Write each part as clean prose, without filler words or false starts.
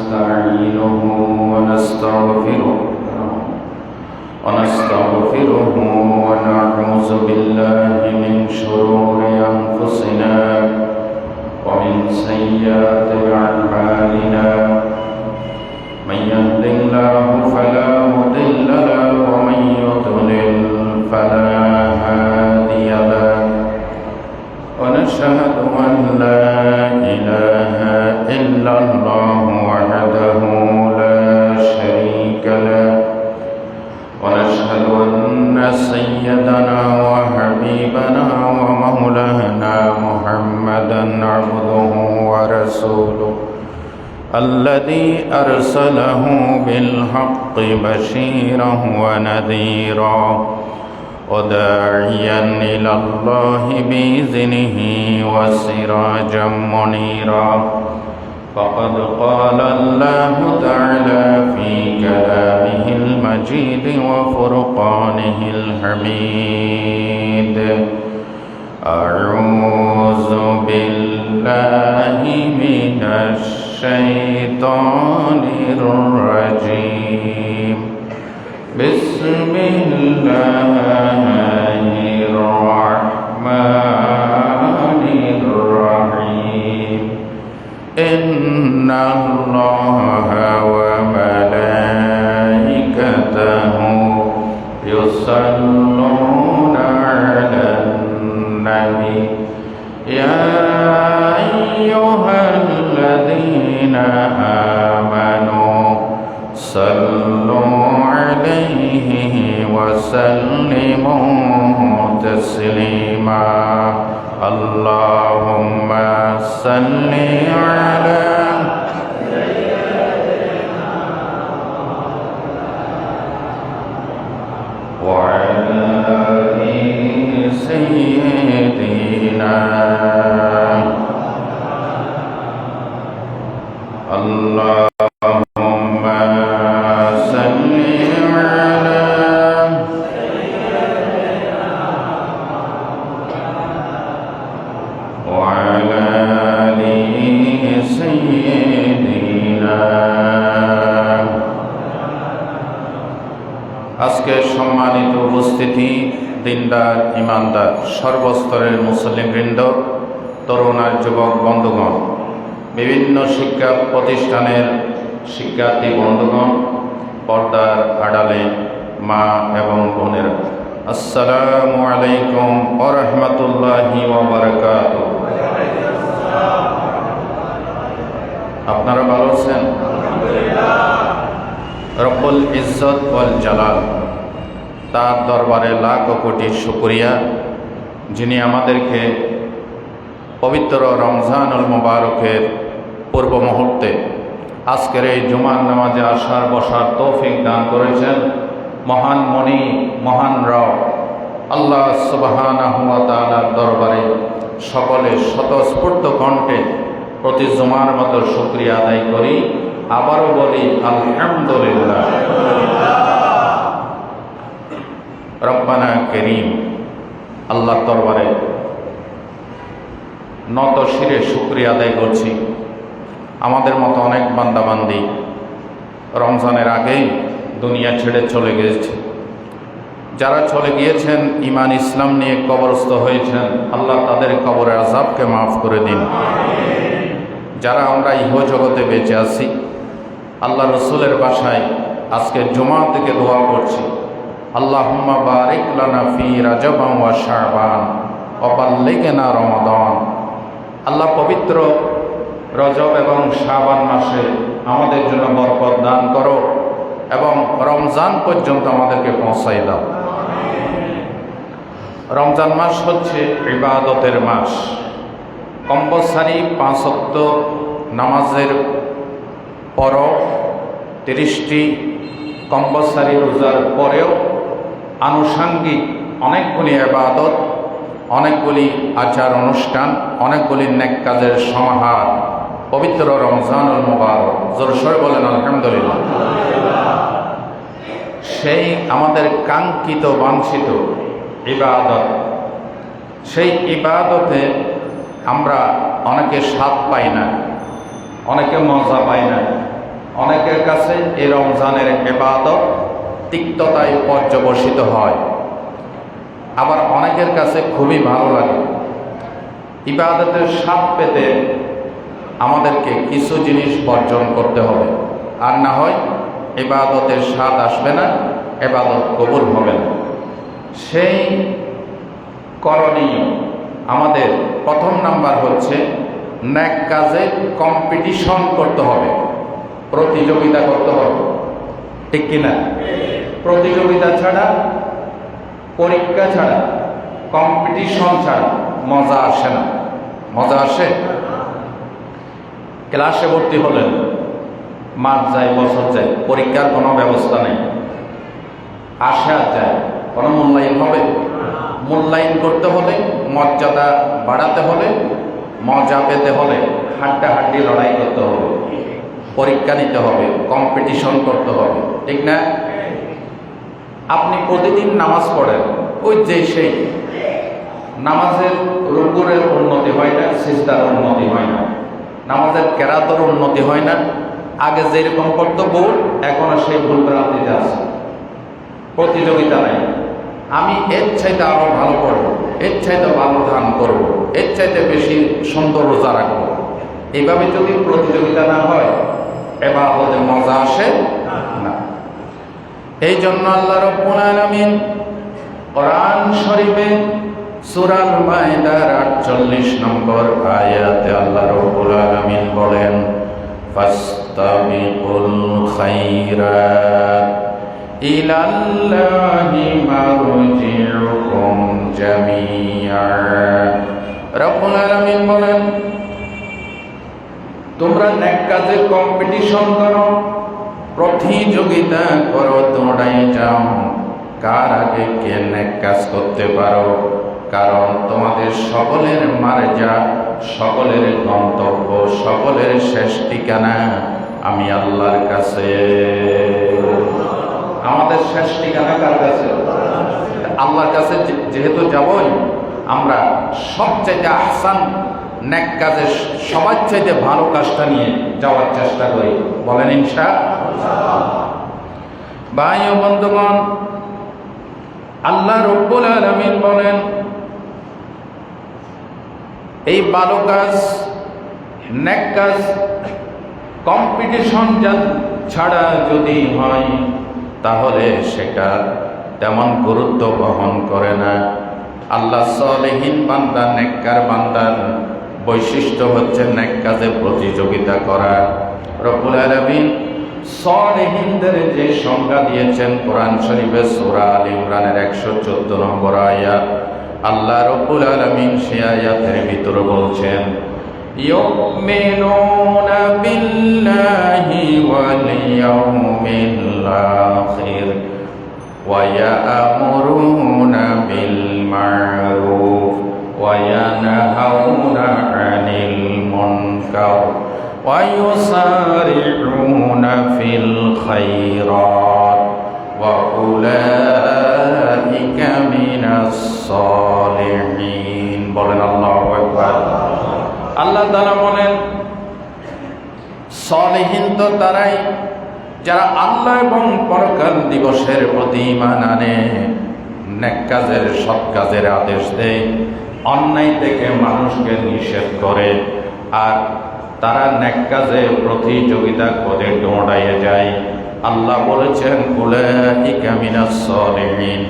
ونستعينه ونستغفره ونعوذ بالله من شرور أنفسنا ومن سيئات أعمالنا من يهد الله فلا مضل له ومن يضلل فلا هادي له ونشهد أن لا إله إلا الله وحده لا شريك له ونشهد أن سيدنا وحبيبنا ومولانا محمدا عبده ورسوله الذي أرسله بالحق بشيرا ونذيرا وداعيا إلى الله بإذنه وسراجا منيرا فقد قال الله تعالى في كلامه المجيد وفرقانه الحميد أعوذ بالله من الشيطان الرجيم بسم الله الرحمن الرحيم إن الله وملائكته يصلون على النبي يا أيها الذين آمنوا صلوا عليه وسلموا تسليما اللهم صل على وعلى آل سيدنا اللهم صل على وعلى آل سيدنا আজকে সম্মানিত উপস্থিতি, দিনদার ইমানদার সর্বস্তরের মুসলিমবৃন্দ, তরুণ আর যুবক বন্ধুগণ, বিভিন্ন শিক্ষা প্রতিষ্ঠানের শিক্ষার্থী বন্ধুগণ, পর্দার আড়ালে মা এবং বোনেরা, আসসালামু আলাইকুম ওয়া রাহমাতুল্লাহি ওয়া বারাকাতুহু। আপনারা ভালো আছেন? রব্বুল ইজ্জত ওয়াল জালাল, তার দরবারে লাখ কোটি শুকরিয়া, যিনি আমাদেরকে পবিত্র রমজানুল মুবারকের পূর্ব মুহূর্তে আজকের এই জুমার নামাজে আসার বসার তৌফিক দান করেছেন। মহান মনি, মহান রব আল্লাহ সুবহানাহু ওয়া তাআলার দরবারে সকলে স্বতঃস্ফূর্ত কণ্ঠে প্রতি জুমার মতো শুকরিয়া আদায় করি। আবারও বলি আলহামদুলিল্লাহ। রব্বানা করিম, আল্লাহর দরবারে নত শিরে শুকরিয়া আদায় করছি। আমাদের মতো অনেক বান্দাবান্দি রমজানের আগেই দুনিয়া ছেড়ে চলে গিয়েছে। যারা চলে গিয়েছেন ঈমান ইসলাম নিয়ে কবরস্থ হয়েছেন, আল্লাহ তাদের কবরের আযাবকে মাফ করে দিন। যারা আমরা ইহ জগতে বেঁচে আছি, আল্লাহ রসুলের বাসায় আজকে জুমা থেকে দোয়া করছি, আল্লাহুম্মা বারিক লানা ফি রাজবান ওয়া শাবান ওয়া বাল্লিগনা রমাদান। আল্লাহ পবিত্র রজব এবং শাবান মাসে আমাদের জন্য বরকত দান করো এবং রমজান পর্যন্ত আমাদেরকে পৌঁছাই দাও। রমজান মাস হচ্ছে ইবাদতের মাস। কম্পালসারি 5 ওয়াক্ত নামাজের পরও 30টি কম্পালসারি রোজার পরেও আনুষাঙ্গিক অনেকগুলি ইবাদত, অনেকগুলি আচার অনুষ্ঠান, অনেকগুলি নেক কাজের সমাহার পবিত্র রমজানুল মুবারক। জোরসোরে বলেন আলহামদুলিল্লাহ। সেই আমাদের কাঙ্ক্ষিত বাঞ্ছিত ইবাদত, সেই ইবাদতে আমরা অনেকে স্বাদ পাই না, অনেকে মজা পাই না, অনেকের কাছে এই রমজানের ইবাদত তিক্ততায় পর্যবসিত হয়, আবার অনেকের কাছে খুবই ভালো লাগে। ইবাদতের স্বাদ পেতে আমাদেরকে কিছু জিনিস বর্জন করতে হবে, আর না হয় ইবাদতের স্বাদ আসবে না, ইবাদত কবুল হবে না। সেই করণীয় আমাদের প্রথম নাম্বার হচ্ছে নেক কাজে কম্পিটিশন করতে হবে, প্রতিযোগিতা করতে হবে, ঠিক কিনা? প্রতিযোগিতা ছাড়া, পরীক্ষা ছাড়া, কম্পিটিশন ছাড়া মজা আসে না। মজা আসে? ক্লাসে ভর্তি হলেন, মাস যায় বছর যায়, পরীক্ষার কোনো ব্যবস্থা নেই, আসে আর যায়, কোনো মূল্যায়ন হবে? মূল্যায়ন করতে হলে, মর্যাদা বাড়াতে হলে, মজা পেতে হলে হাড্ডাহাড্ডি লড়াই করতে হবে, পরীক্ষা নিতে হবে, কম্পিটিশন করতে হবে, ঠিক না? আপনি প্রতিদিন নামাজ পড়েন, ওই যে সেই নামাজের রুকুরের উন্নতি হয় না, সিজদার উন্নতি হয় না, নামাজের কেরাতের উন্নতি হয় না। আগে যেরকম করতো ভুল, এখনো সেই ভুল প্রান্তিতে আছে, প্রতিযোগিতা নাই। আমি এর চাইতে আরো ভালো করবো, এর চাইতে ভালো ধান করবো, এর চাইতে বেশি সুন্দর রোজা রাখবো। এইভাবে যদি প্রতিযোগিতা না হয়, এবার ওদের মজা আসে না। এই জন্য আল্লাহ রাব্বুল আলামিন কোরআন শরীফে সূরা আল-মাইদার 48 নম্বর আয়াতে আল্লাহ রাব্বুল আলামিন বলেন, ফাস্তাবিকুল খায়রাত ইলাল্লাহি মারজিউকুম জামিআ। রাব্বুল আলামিন বলেন, তোমরা নেক কাজে কম্পিটিশন করো, প্রতিযোগিতা করো, দৌড়াই যাও, কার আগে কে নেক কাজ করতে পারো। কারণ তোমাদের সকলের মারজা, সকলের গন্তব্য, সকলের শেষ ঠিকানা আমি আল্লাহর কাছে। আমাদের শেষ ঠিকানা কার কাছে? আল্লাহর কাছে যেহেতু যাবই, আমরা সবচাইতে আহসান নেক কাজে সবার চাইতে ভালো কাজটা নিয়ে যাওয়ার চেষ্টা করি, বলেন ইনশাআল্লাহ। ভাই ও বন্ধুগণ, আল্লাহ রাব্বুল আলামিন বলেন, এই ভালো কাজ, নেক কাজ কম্পিটিশন ছাড়া যদি হয়, তাহলে সেটা তেমন গুরুত্ব বহন করে না। আল্লাহ সালেহীন বান্দা, নেককার বান্দার বৈশিষ্ট্য হচ্ছে নেক কাজে প্রতিযোগিতা করা। রব্বুল আলামিন সালেহীনদের যে সংজ্ঞা দিয়েছেন কোরআন শরীফে সূরা আল ইমরানের 114 নম্বর আয়াত, আল্লাহ রব্বুল আলামিন সেই আয়াতের ভিতরে বলছেন, ইউমিনুনা বিল্লাহি ওয়াল ইয়াউমিল আখির ওয়া ইয়া'মুরুনা বিল মা'রুফ ওয়া ইয়ানহাউনা আনিল মুনকার ওয়া ইউসারি'উনা ফিল খায়রাত ওয়া উলাইকা মিনাস সালিহিন। বলেন আল্লাহু আকবার। আল্লাহ তাআলা বলেন, সালেহীন তো তারাই যারা আল্লাহ এবং পরকাল দিবসের প্রতি ঈমান আনে, নেক কাজের, সৎ কাজের আদেশ দেয়, অন্যায় থেকে মানুষকে নিষেধ করে, আর তারা নেক কাজে প্রতিযোগিতা করে দৌড়াইয়ে যায়। আল্লাহ বলেছেন, উলাইকা মিনাস সালিহিন।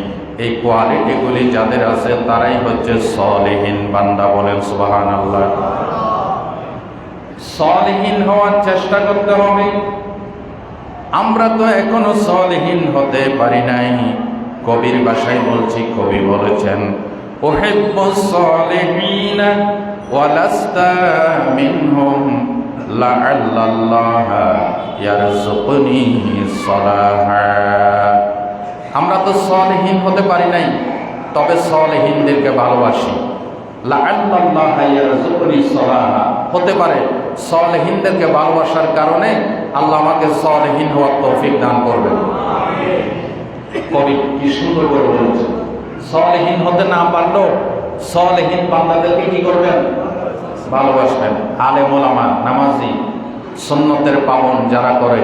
এই কোয়ালিটিগুলি যাদের আছে তারাই হচ্ছে সালেহীন বান্দা। বলেন সুবহানাল্লাহ। সালেহীন হওয়ার চেষ্টা করতে হবে। আমরা তো এখনো সালেহীন হতে পারি নাই। কবির ভাষায় বলছি, কবি বলেছেন, উহিব্বুস সালিহিনা ওয়া লাস্তা মিনহুম লাআল্লাল্লাহা ইয়ারযুকুনি সালাহা। আমরা তো সালেহীন হতে পারি নাই, তবে সালেহীনদেরকে ভালোবাসি। লাআল্লাল্লাহা ইয়ারযুকুনি সালাহা, হতে পারে সালেহীনদেরকে ভালোবাসার কারণে আল্লাহ আমাকে সালেহীন হওয়ার তৌফিক দান করবেন। কবি কি সুন্দর করে বলেছেন, সালেহীন হতে না পারলেও সালেহীন বান্দাদেরকে কি করবেন? ভালোবাসবেন। আলেম ওলামা, নামাজি, সুন্নতের পাবন যারা করে।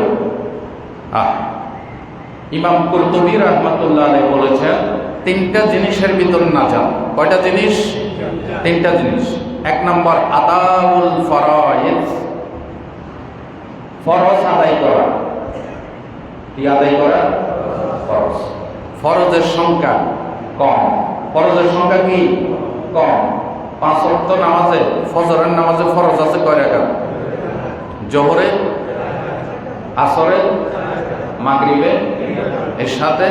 ইমাম কুরতুবী রাহমাতুল্লাহ আলাইহি বলেছেন তিনটা জিনিসের ভিতর নাজাত। কয়টা জিনিস? তিনটা জিনিস। এক নম্বর আদাউল ফরায়েজ, ফরজ আদায় করা। কি আদায় করা? ফরজ। ফরজের সংখ্যা কম। ফরজের সংখ্যা কি? কম। 5 ওয়াক্ত নামাজে, ফজরের নামাজে ফরজ আছে কয় রাকাত? জোহরে, আসরে, মাগরিবে, এশাতে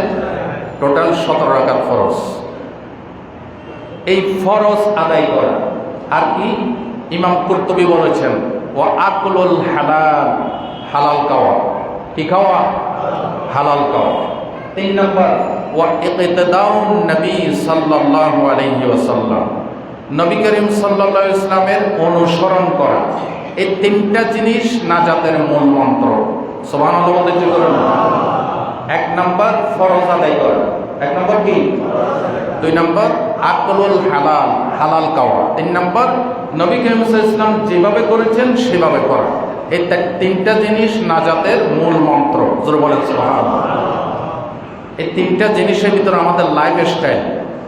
টোটাল 17 রাকাত ফরজ। এই ফরজ আদায় করা। আর কি? ইমাম কুরতুবী বলেছেন ওয়া আকলুল হালাল, হালাল খাওয়া। কি খাওয়া? হালাল খাওয়া। 3 নম্বর ওয়া ইকতিদাউন নবী সাল্লাল্লাহু আলাইহি ওয়াসাল্লাম, নবী করিম সাল্লাল্লাহু আলাইহি ওয়াসাল্লামের অনুসরণ করা। এই তিনটা জিনিস নাজাতের মূল মন্ত্র। সুবহানাল্লাহ বলতে কি করেন? 1 নম্বর ফরজ আদায় করা। 1 নম্বর কি? 2 নম্বর আকলুল হালাল, হালাল খাওয়া। 3 নম্বর নবী করিম সাল্লাল্লাহু আলাইহি ওয়াসাল্লাম যেভাবে করেছেন সেভাবে করা। এই তিনটা জিনিস নাজাতের মূল মন্ত্র। জোরে বলেন সুবহানাল্লাহ। এই তিনটা জিনিসের ভিতরে আমাদের লাইফ স্টাইল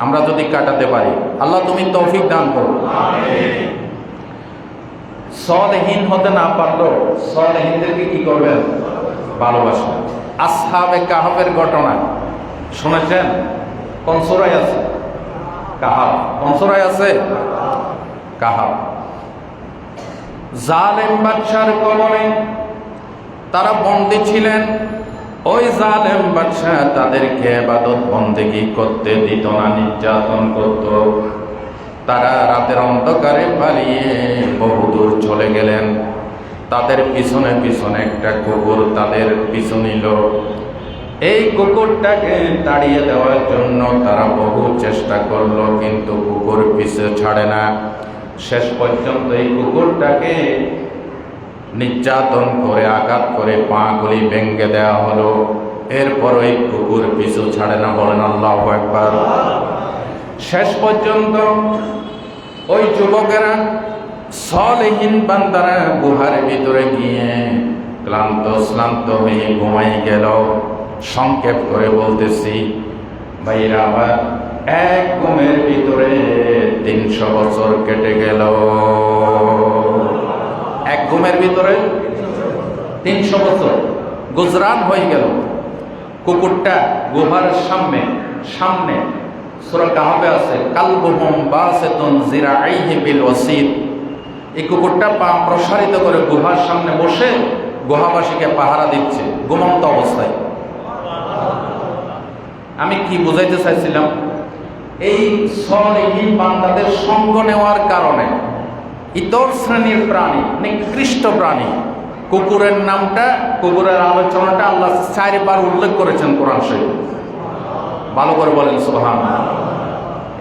আমরা যদি কাটাতে পারি, আল্লাহ তুমি তৌফিক দান করো। আমিন। সলেহীন হতে না পারলেও সলেহীনদেরকে কি করবেন? ভালোবাসবেন। আসহাবে কাহাফের ঘটনা শুনেছেন? কোন সূরায় আছে? কাহাফ। কোন সূরায় আছে? কাহাফ। জালেম বাদশার কবলে তারা বন্দী ছিলেন। ওই জালেম বাদশা তাদেরকে ইবাদত বন্দেগী করতে দিত না, নির্যাতন করত। তারা রাতের অন্ধকারে পালিয়ে বহুদূর চলে গেলেন। তাদের পিছনে পিছনে একটা কুকুর তাদের পিছু নিল। এই কুকুরটাকে তাড়িয়ে দেওয়ার জন্য তারা বহু চেষ্টা করলো, কিন্তু কুকুর পিছু ছাড়ে না। শেষ পর্যন্ত এই কুকুরটাকে নির্যাতন করে আঘাত করে পাগুলি ভেঙে দেওয়া হলো। এরপর ওই কুকুর পিছু ছাড়ে না। বলেন আল্লাহু আকবার। শেষ পর্যন্ত ওই যুবকেরা, সলেহীন বান্দারা গুহার ভিতরে গিয়ে ক্লান্ত শ্রান্ত হয়ে ঘুমাই গেল। সংক্ষেপ করে বলতেছি ভাইরা, আবার এক ঘুমের ভিতরে 300 বছর কেটে গেল। এক ঘুমের ভিতরে 300 বছর গুজরান হয়ে গেল। কুকুরটা গুহার সামনে সূরা কাহাফে আছে, কালবুহুম বাসিতুন জিরাইহি বিল ওয়াসিদ। এই কুকুরটা পা প্রসারিত করে গুহার সামনে বসে গুহাবাসীকে পাহারা দিচ্ছে ঘুমন্ত অবস্থায়। আমি কি বুঝাইতে চাইছিলাম? এই সলেহীন বান্দাদের সঙ্গ নেওয়ার কারণে ইতর শ্রেণীর প্রাণী, নিকৃষ্ট প্রাণী, কুকুরের নামটা, কুকুরের আলোচনাটা আল্লাহ 4 বার উল্লেখ করেছেন কোরআন শরীফে। ভালো করে বলেন সুবহানাল্লাহ।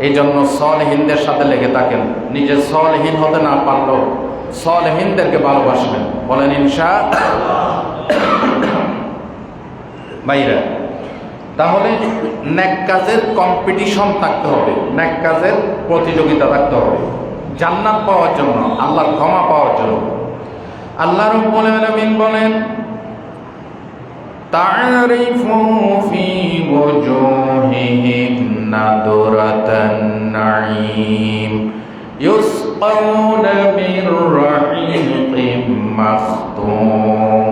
এই জন্য সলেহীনদের সাথে লেগে থাকেন। নিজে সলেহীন হতে না পারলেও সলেহীনদেরকে ভালোবাসবেন। বলেন ইনশাআল্লাহ। ভাইরা, তাহলে নেক কাজের কম্পিটিশন থাকতে হবে, নেক কাজের প্রতিযোগিতা থাকতে হবে জান্নাত পাওয়ার জন্য, আল্লাহর ক্ষমা পাওয়ার জন্য। আল্লাহ রাব্বুল আলামিন বলেন, তা'রিফু ফি ওজুহিহিম নাদরাতান নাঈম ইউসকাউনা মির রাহিকিম মাখতুম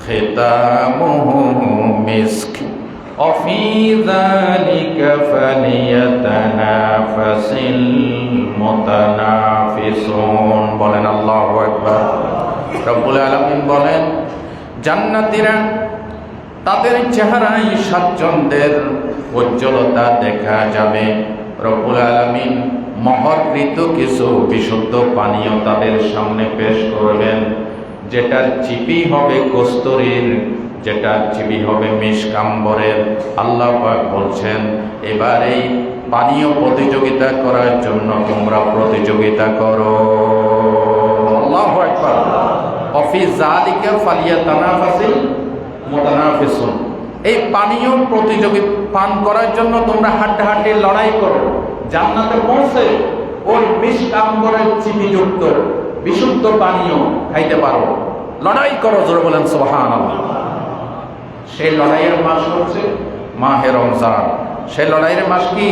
খিতামুহু মিস্ক وفي ذلك فليتنافس المتنافسون। বলেন আল্লাহু আকবার। রব্বুল আলামিন বলেন, জান্নাতীরা তাদের চেহারায় স্বাচ্ছন্দ্যের উজ্জ্বলতা দেখা যাবে। রব্বুল আলামিন মহরকৃত কিছু বিশুদ্ধ পানীয় তাদের সামনে পেশ করবেন, যেটার চিপি হবে কস্তুরীর, যেটা চিবি হবে মিশকাম্বরের। আল্লাহ পাক বলছেন, এবার এই পানীয় প্রতিযোগিতা করার জন্য তোমরা প্রতিযোগিতা করো। আল্লাহু আকবার। অফি যালিকা ফালিয়াতানাফাসিল মুতানাফিসুন। এই পানীয় প্রতিযোগিতা পান করার জন্য তোমরা হাড্ডাহাড্ডি লড়াই করো, জান্নাতে পৌঁছে ওই মিশকাম্বরের চিবিযুক্ত বিশুদ্ধ পানীয় খাইতে পারো। লড়াই করো, জোরে বলেন সুবহানাল্লাহ। সেই লড়াইয়ের মাস হচ্ছে মাহে রমজান। সেই লড়াইয়ের মাস কি?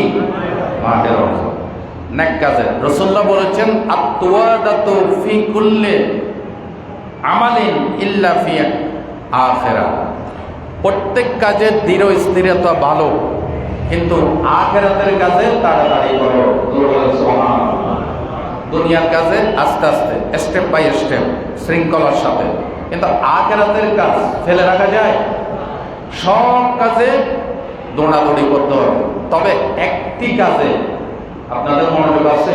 মাহে রমজান। নেক কাজে রাসূলুল্লাহ বলেছেন, আত-তুওয়াদাতু ফি কুল্লি আমালিন ইল্লা ফি আখিরা। প্রত্যেক কাজে দৃঢ় স্থিরতা ভালো, কিন্তু আখিরাতের কাজে তাড়াতাড়ি করো, জোরে বলেন সুবহানাল্লাহ। দুনিয়ার কাজে আস্তে আস্তে, স্টেপ বাই স্টেপ, শৃঙ্খলার সাথে, কিন্তু আখিরাতের কাজ ফেলে রাখা যায়? সব কাজে দৌড়াদৌড়ি করতে হবে। তবে একটি কাজে, আপনাদের মনোযোগ আছে,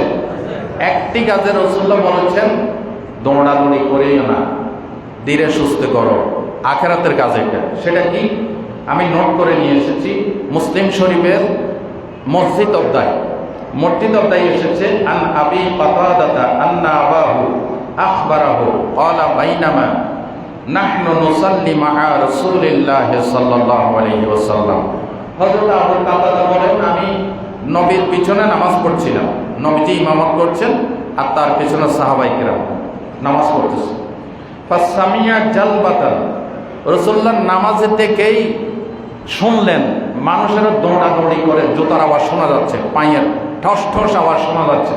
একটি কাজে রাসূলুল্লাহ বলেছেন দৌড়াদৌড়ি করেই না, ধীরে সুস্থে করো, আখিরাতের কাজে। সেটা কি? আমি নোট করে নিয়ে এসেছি, মুসলিম শরীফের মসজিদ অধ্যায় এসেছে, আন আবি কাতাদাতা আন্না আবাহু আখবারাহু ক্বালা বাইনামা নাহনু নুসাল্লি মা'a রাসূলিল্লাহ সাল্লাল্লাহু আলাইহি ওয়াসাল্লাম। হযরত আবু কাতাদা বলেন, আমি নবীর পিছনে নামাজ পড়ছিলাম, নবীজি ইমামত করছেন আর তার পিছনে সাহাবায়ে কেরাম নামাজ পড়তেছে। ফাসামিয়া জালবাতান, রাসূলুল্লাহ নামাজে থেকেই শুনলেন মানুষেরা দৌড়াদৌড়ি করে, জুতার আওয়াজ শোনা যাচ্ছে, পায়ের ঠস ঠস আওয়াজ শোনা যাচ্ছে,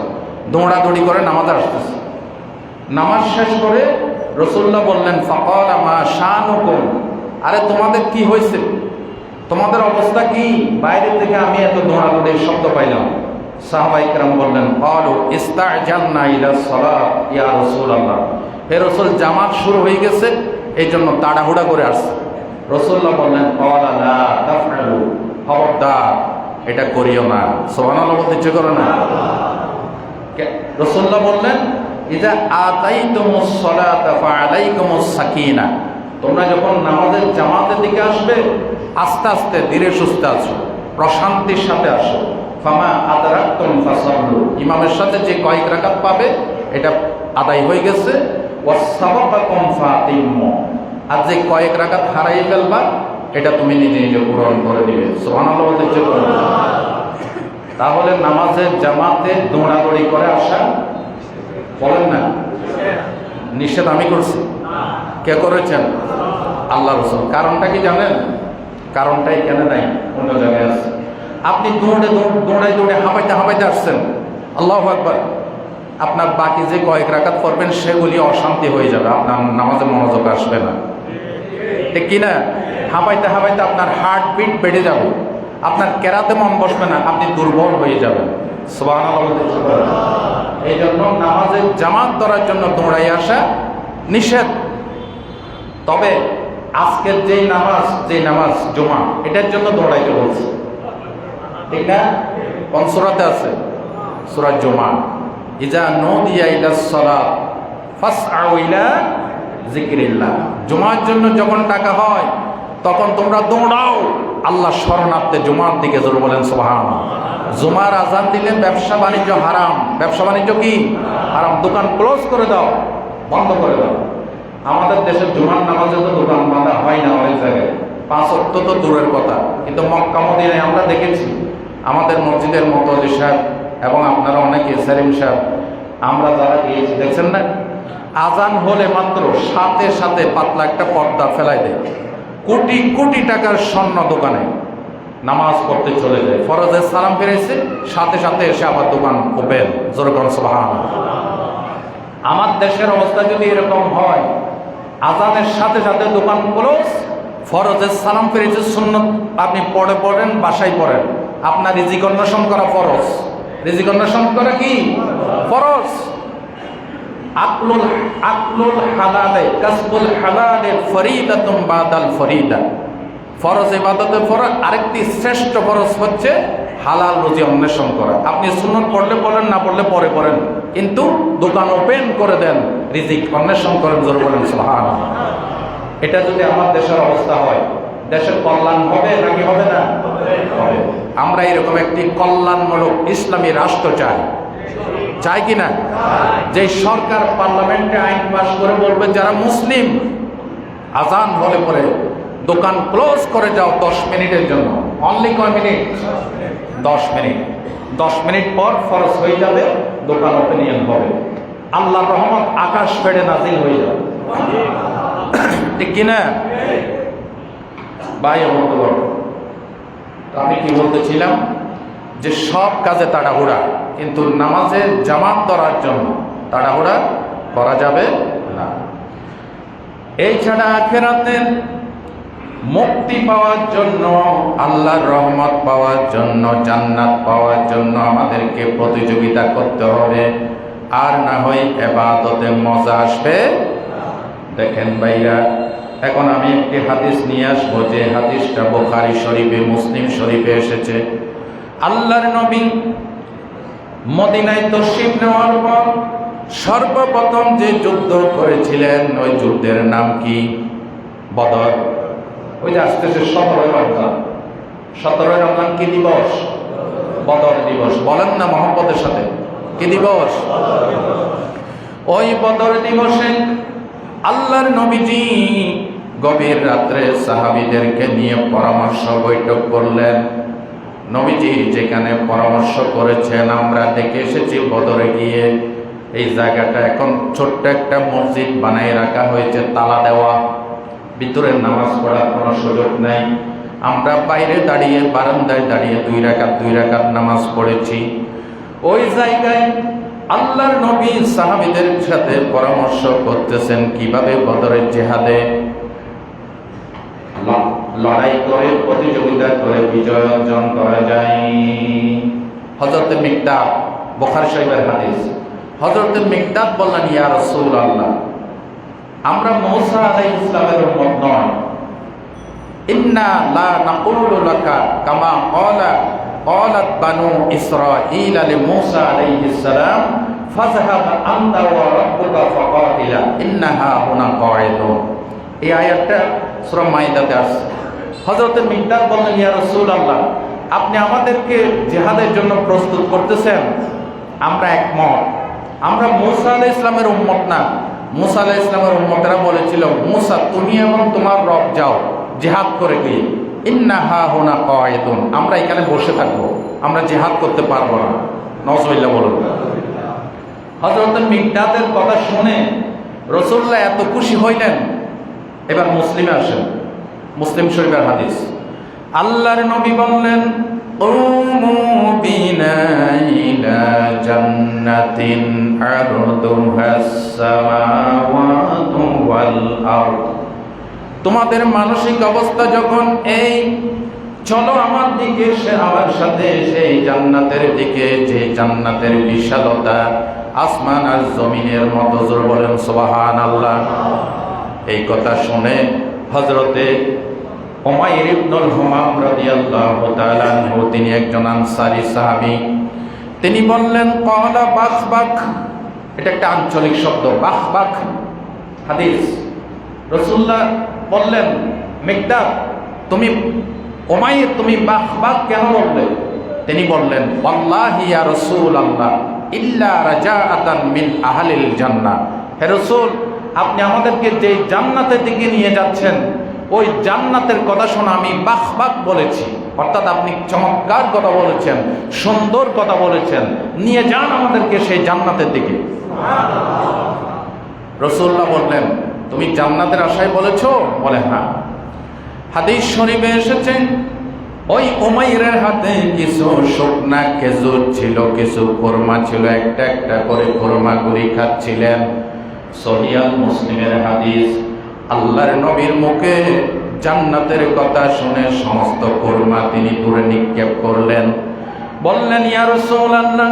দৌড়াদৌড়ি করে নামাজ আসতেছে। নামাজ শেষ করে রাসূলুল্লাহ বললেন, ফাকালা মা শানুকুম, আরে তোমাদের কি হয়েছে, তোমাদের অবস্থা কি? বাইরে থেকে আমি এত দৌড়াদৌড়ির শব্দ পাইলাম। সাহাবায়ে কেরাম বললেন, ক্বালু ইস্তা'জালনা ইলা সালাত ইয়া রাসূলুল্লাহ, হে রাসূল জামাত শুরু হয়ে গেছে, এই জন্য তাড়াহুড়া করে আসছে। রাসূলুল্লাহ বললেন, ক্বালা লা তাফআলু, খবরদার এটা করিও না। সুবহানাল্লাহ বলতে ইচ্ছে করে না? রাসূলুল্লাহ বললেন, ইযা আতাইতুমুস সালাতা ফাআলাইকুমুস সাকিনা, তোমরা যখন নামাজের জামাতের দিকে আসবে আস্তে আস্তে ধীরে সুস্থে আসো, প্রশান্তির সাথে আসো। ফামা আদরাকতুম ফাসাল্লু, ইমামের সাথে যে কয়েক রাকাত পাবে এটা আদায় হয়ে গেছে। ওয়াসসাবাকাকুম ফাতিম্মু, আর যে কয়েক রাকাত হারাই ফেলবা এটা তুমি নিজে নিজে পূরণ করে দিবে। সুবহানাল্লাহ বলতে ইচ্ছে করে। তাহলে নামাজের জামাতে দৌড়াদৌড়ি করে আসা বলেন না, নিষেধ আমি করছি? কে করেছেন? আল্লাহ রাসূল। কারণটা কি জানেন? কারণটা এখানে নাই, অন্য জায়গায় আছে। আপনি দৌড়ে হাঁপাইতে আসছেন, আল্লাহু আকবার, আপনার বাকি যে কয়েক রাকাত পড়বেন সেগুলি অশান্তি হয়ে যাবে, আপনার নামাজে মনোযোগ আসবে না, ঠিক কিনা? হাঁপাইতে আপনার হার্টবিট বেড়ে যাবে, আপনার কেরাতে মন বসবে না, আপনি দুর্বল হয়ে যাবেন। সুবহানাল্লাহ। এই জন্য নামাজের জামাত ধরার জন্য দৌড়াই আসা নিষেধ। তবে আজকের যেই নামাজ জুমা, এটার জন্য দৌড়াইতে বলছে, ঠিক না? কোন সূরাতে আছে? সূরা জুমা। ইজা নুদিয়া ইলাস সালাত ফাসআউ ইলা যিকরিল্লাহ, জুমার জন্য যখন ডাকা হয় তখন তোমরা দৌড়াও আল্লাহ শরণার্থে জুমার দিকে, জোরে বলেন সুবহানাল্লাহ। জুমার আজান দিলে ব্যবসা বাণিজ্য হারাম। ব্যবসা বাণিজ্য কি? হারাম। দোকান ক্লোজ করে দাও, বন্ধ করে দাও। আমাদের দেশে জুমার নামাজে তো দোকান বাঁধা হয় না অনেক জায়গায়, 5 ওয়াক্ত তো দূরের কথা, কিন্তু মক্কা মদিনায় আমরা দেখেছি, আমাদের মসজিদের মুতাওয়াল্লি সাহেব এবং আপনারা অনেকে সেলিম সাহেব, আমরা যারা গিয়েছি দেখছেন না, আজান হলে মাত্র সাথে সাথে পাতলা একটা পর্দা ফেলাই দেয়, কোটি কোটি টাকার স্বর্ণ দোকানে নামাজ পড়তে চলে যায়। ফরজের সালাম ফিরেছে, সাথে সাথে এসে আবার দোকান ওপেন, জোরে বলেন সুবহানাল্লাহ। আমার দেশের অবস্থা যদি এরকম হয়, আজানের সাথে সাথে দোকান ক্লোজ, ফরজের সালাম ফিরেছে, সুন্নত আপনি পড়েন, বাসায় পড়েন, আপনার রিজিক অন্বেষণ করা ফরজ। রিজিক অন্বেষণ করা কি ফরজ? আকলুল হালালে কাসবুল হালালে ফরিদাতুম বাদাল ফরিদা, ফরজ ইবাদতের পর আরেকটি শ্রেষ্ঠ ফরজ হচ্ছে হালাল রুজি অন্বেষণ করা। আপনি সুন্নত পড়লে পড়েন, না পড়লে পরে পড়েন, কিন্তু দোকান ওপেন করে দেন, রিজিক অন্বেষণ করেন, জোরে বলেন সুবহানাল্লাহ। এটা যদি আমার দেশের অবস্থা হয়, দেশের কল্যাণ হবে নাকি হবে না? হবে। আমরা এরকম একটি কল্যাণমূলক ইসলামী রাষ্ট্র চাই কি না? যে সরকার পার্লামেন্টে আইন পাস করে বলবে যারা মুসলিম, আজান হলে পরে দোকান ক্লোজ করে যাও 10 মিনিটের জন্য। অনলি কয় মিনিট? 10 মিনিট। 10 মিনিট পর ফরজ হয়ে যাবে, দোকান ওপেনিং হবে, আল্লাহর রহমত আকাশ ফেড়ে নাজিল হয়ে যাবে। ঠিক কিনা ভাই? আমি কি বলতেছিলাম যে সব কাজে তাড়াহুড়া, কিন্তু নামাজে জামাত ধরার জন্য তাড়াহুড়া করা যাবে না। এই ছাড়া আখিরাতের মুক্তি পাওয়ার জন্য, আল্লাহর রহমত পাওয়ার জন্য, জান্নাত পাওয়ার জন্য আমাদেরকে প্রতিযোগিতা করতে হবে, আর না হয় ইবাদতে মজা আসবে। দেখেন ভাইরা, এখন আমি একটি হাদিস নিয়ে আসবো, যে হাদিসটা বুখারী শরীফে, মুসলিম শরীফে এসেছে। আল্লাহর নবী মদিনায় তশরিফ নেওয়ার পর সর্বপ্রথম যে যুদ্ধ করেছিলেন, ওই যুদ্ধের নাম কি? বদর। ওই যে আসতেছে 17 রমজান। 17 রমজান কি দিবস? বদর দিবস। বলেন না মহব্বতের সাথে, কি দিবস? ওই বদর দিবসে আল্লাহর নবীজি গভীর রাত্রে সাহাবীদেরকে নিয়ে পরামর্শ বৈঠক করলেন। নবীজি যেখানে পরামর্শ করেছেন আমরা দেখে এসেছি বদরে গিয়ে, এই জায়গাটা এখন ছোট্ট একটা মসজিদ বানাই রাখা হয়েছে, তালা দেওয়া, ভিতরে নামাজ পড়ার কোনো সুযোগ নাই। আমরা বাইরে দাঁড়িয়ে, বারান্দায় দাঁড়িয়ে 2 রাকাত নামাজ পড়েছি। ওই জায়গায় আল্লাহর নবী সাহাবীদের সাথে পরামর্শ করতেছেন কিভাবে বদরের জিহাদে লড়াই করে, প্রতিযোগিতা করে বিজয় অর্জন করা যায়। হযরত মিকদাদ, বুখারী শরীফের হাদিস, হযরত মিকদাদ বললেন, ইয়া রাসূলুল্লাহ, আমরা মূসা আলাইহিস সালামের উম্মত নয়। ইন্না লা নাকুলু লাকা কামা ক্বালাত বানু ইসরাঈল লিমূসা আলাইহিস সালাম ফাযহাব আনতা ওয়া রাব্বুকা ফাকাতিলা ইন্নাহা হুনা কাঈদুন। এই আয়াতটা সূরা মাইদাতে আছে। হযরত মিকদাদ বললেন, ইয়া রাসূলুল্লাহ, আপনি আমাদেরকে জিহাদের জন্য প্রস্তুত করতেছেন, আমরা একমত। আমরা মূসা আলাইহিস সালামের উম্মত না। মূসা আলাইহিস সালামের উম্মতরা বলেছিল, মূসা তুমি এবং তোমার রব যাও জিহাদ করে গিয়ে, ইন্নাহা হুনা কাঈদুন, আমরা এখানে বসে থাকবো, আমরা জিহাদ করতে পারবো না। নাউযুবিল্লাহ বলুন। হযরত মিকদাদের কথা শুনে রাসূলুল্লাহ এত খুশি হইলেন। এবার মুসলিমে আসেন, মুসলিম শরীফের হাদিস। আল্লাহর নবী বললেন, উমু বিনা ইলা জান্নাতিন আরদুহাস সামাওয়াতু ওয়াল আরদ। তোমাদের মানসিক অবস্থা যখন এই, চলো আমার দিকে, আমার সাথে সেই জান্নাতের দিকে, যে জান্নাতের বিশালতা আসমান আর জমিনের মতো। জোর বলেন সুবহানাল্লাহ। এই কথা শুনে হযরতে উমাইর ইবনুল হুমাম রাদিয়াল্লাহু তাআলা আনহু, তিনি একজন আনসারী সাহাবী, তিনি বললেন, ক্বালা বাখবাক, এটা একটা আঞ্চলিক শব্দ, বাখবাক হাদিস। রাসূলুল্লাহ বললেন, মিকদাদ তুমি, উমাইর তুমি বাখবাক কেন বললে? তিনি বললেন, ওয়াল্লাহি ইয়া রাসূলুল্লাহ ইল্লা রাজাআতান মিন আহলিল জান্নাহ। হে রাসূল, আপনি আমাদেরকে যে জান্নাতের দিকে নিয়ে যাচ্ছেন, ওই জান্নাতের কথা শোনা আমি বাখবাক বলেছি। অর্থাৎ আপনি চমৎকার কথা বলেছেন, সুন্দর কথা বলেছেন, নিয়ে যান আমাদেরকে সেই জান্নাতের দিকে। রাসূলুল্লাহ বললেন, তুমি জান্নাতের আশায় বলেছো? বলে হ্যাঁ। হাদিস শরীফে এসেছে, ওই উমাইরের হাতে কিছু শুকনা খেজুর ছিল, কিছু কোরমা ছিল, একটা একটা করে কোরমাগুলি খাচ্ছিলেন। সহিহ মুসলিমের হাদিস। আল্লাহর নবীর মুখে জান্নাতের কথা শুনে সমস্ত কোরমা তিনি দূরে নিক্ষেপ করলেন। বললেন, ইয়া রাসূলুল্লাহ,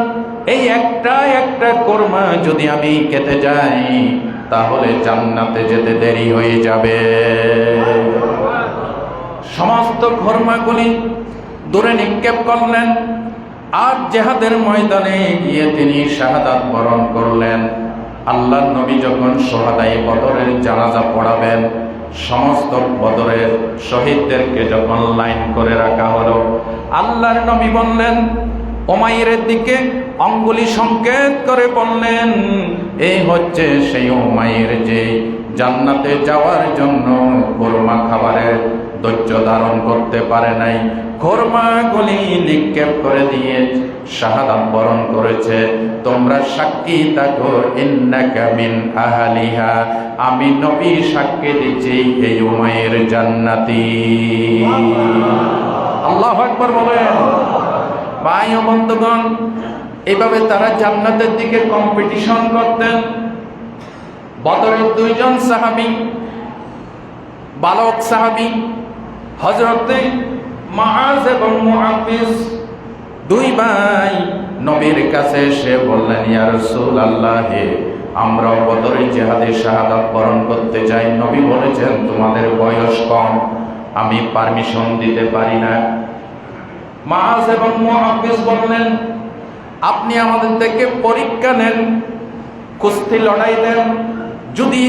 এই একটা একটা কোরমা যদি আমি খেতে যাই তাহলে জান্নাতে যেতে দেরি হয়ে যাবে। সমস্ত কোরমাগুলি দূরে নিক্ষেপ করলেন, আর জিহাদের ময়দানে গিয়ে তিনি শাহাদাত বরণ করলেন। আল্লাহর নবী যখন শুহাদায়ে বদরের জানাজা পড়াবেন, সমস্ত বদরের শহীদদেরকে যখন লাইন করে রাখা হলো, আল্লাহর নবী বললেন, উমাইরের দিকে আঙ্গুলি সংকেত করে বললেন, এই হচ্ছে সেই উমাইর যে জান্নাতে যাওয়ার জন্য খোরমা খাবারের ধৈর্য ধারণ করতে পারে নাই, খোরমাগুলি নিক্ষেপ করে দিয়ে শাহাদাত বরণ করেছে। তোমরা সাক্ষী থাকো, ইন্নাকা মিন আহলিহা, আমি নবী সাক্ষী দিচ্ছি এই উমাইর জান্নাতি। আল্লাহু আকবার বলেন। ভাই ও বন্ধুগণ, এইভাবে তারা জান্নাতের দিকে কম্পিটিশন করতেন। বদরের দুইজন সাহাবী, বালক সাহাবী, হযরতে মুআয এবং মুআফিজ, দুই ভাই নবীর কাছে এসে বললেন, ইয়া রাসূলুল্লাহ, আমরা বদরের জিহাদে শাহাদাত বরণ করতে চাই। নবী বলেছেন, তোমাদের বয়স কম, আমি পারমিশন দিতে পারি না। মুআয এবং মুআফিজ বললেন, আপনি আমাদের থেকে পরীক্ষা নেন, কুস্তি লড়াই দেন, যদি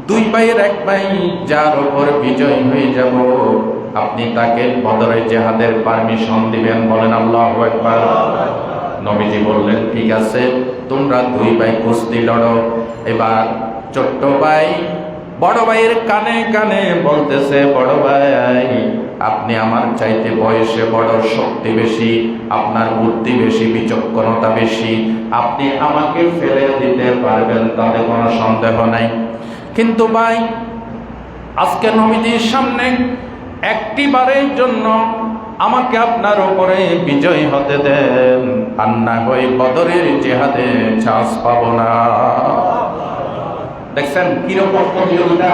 দুই ভাইয়ের এক ভাই যার উপর বিজয় হয়ে যাব, আপনি তাকে বদরের জিহাদের পারমিশন দিবেন। বলেন আল্লাহু আকবার। নবীজি বললেন, ঠিক আছে, তোমরা দুই ভাই কুস্তি লড়ো। এবার ছোট্ট ভাই বড় ভাইয়ের কানে কানে বলতেছে, বড় ভাই, আপনি আমার চাইতে বয়সে বড়, শক্তি বেশি, আপনার বুদ্ধি বেশি, বিচক্ষণতা বেশি, আপনি আমাকে ফেলে দিতে পারবেন, তাতে কোনো সন্দেহ নাই। কিন্তু ভাই, আজকে নবীজির সামনে একটি বারের জন্য আমাকে আপনার উপরে বিজয় হতে দেন, আর না হয় বদরের জিহাদে চান্স পাবো না। দেখছেন কিরকম প্রতিযোগিতা।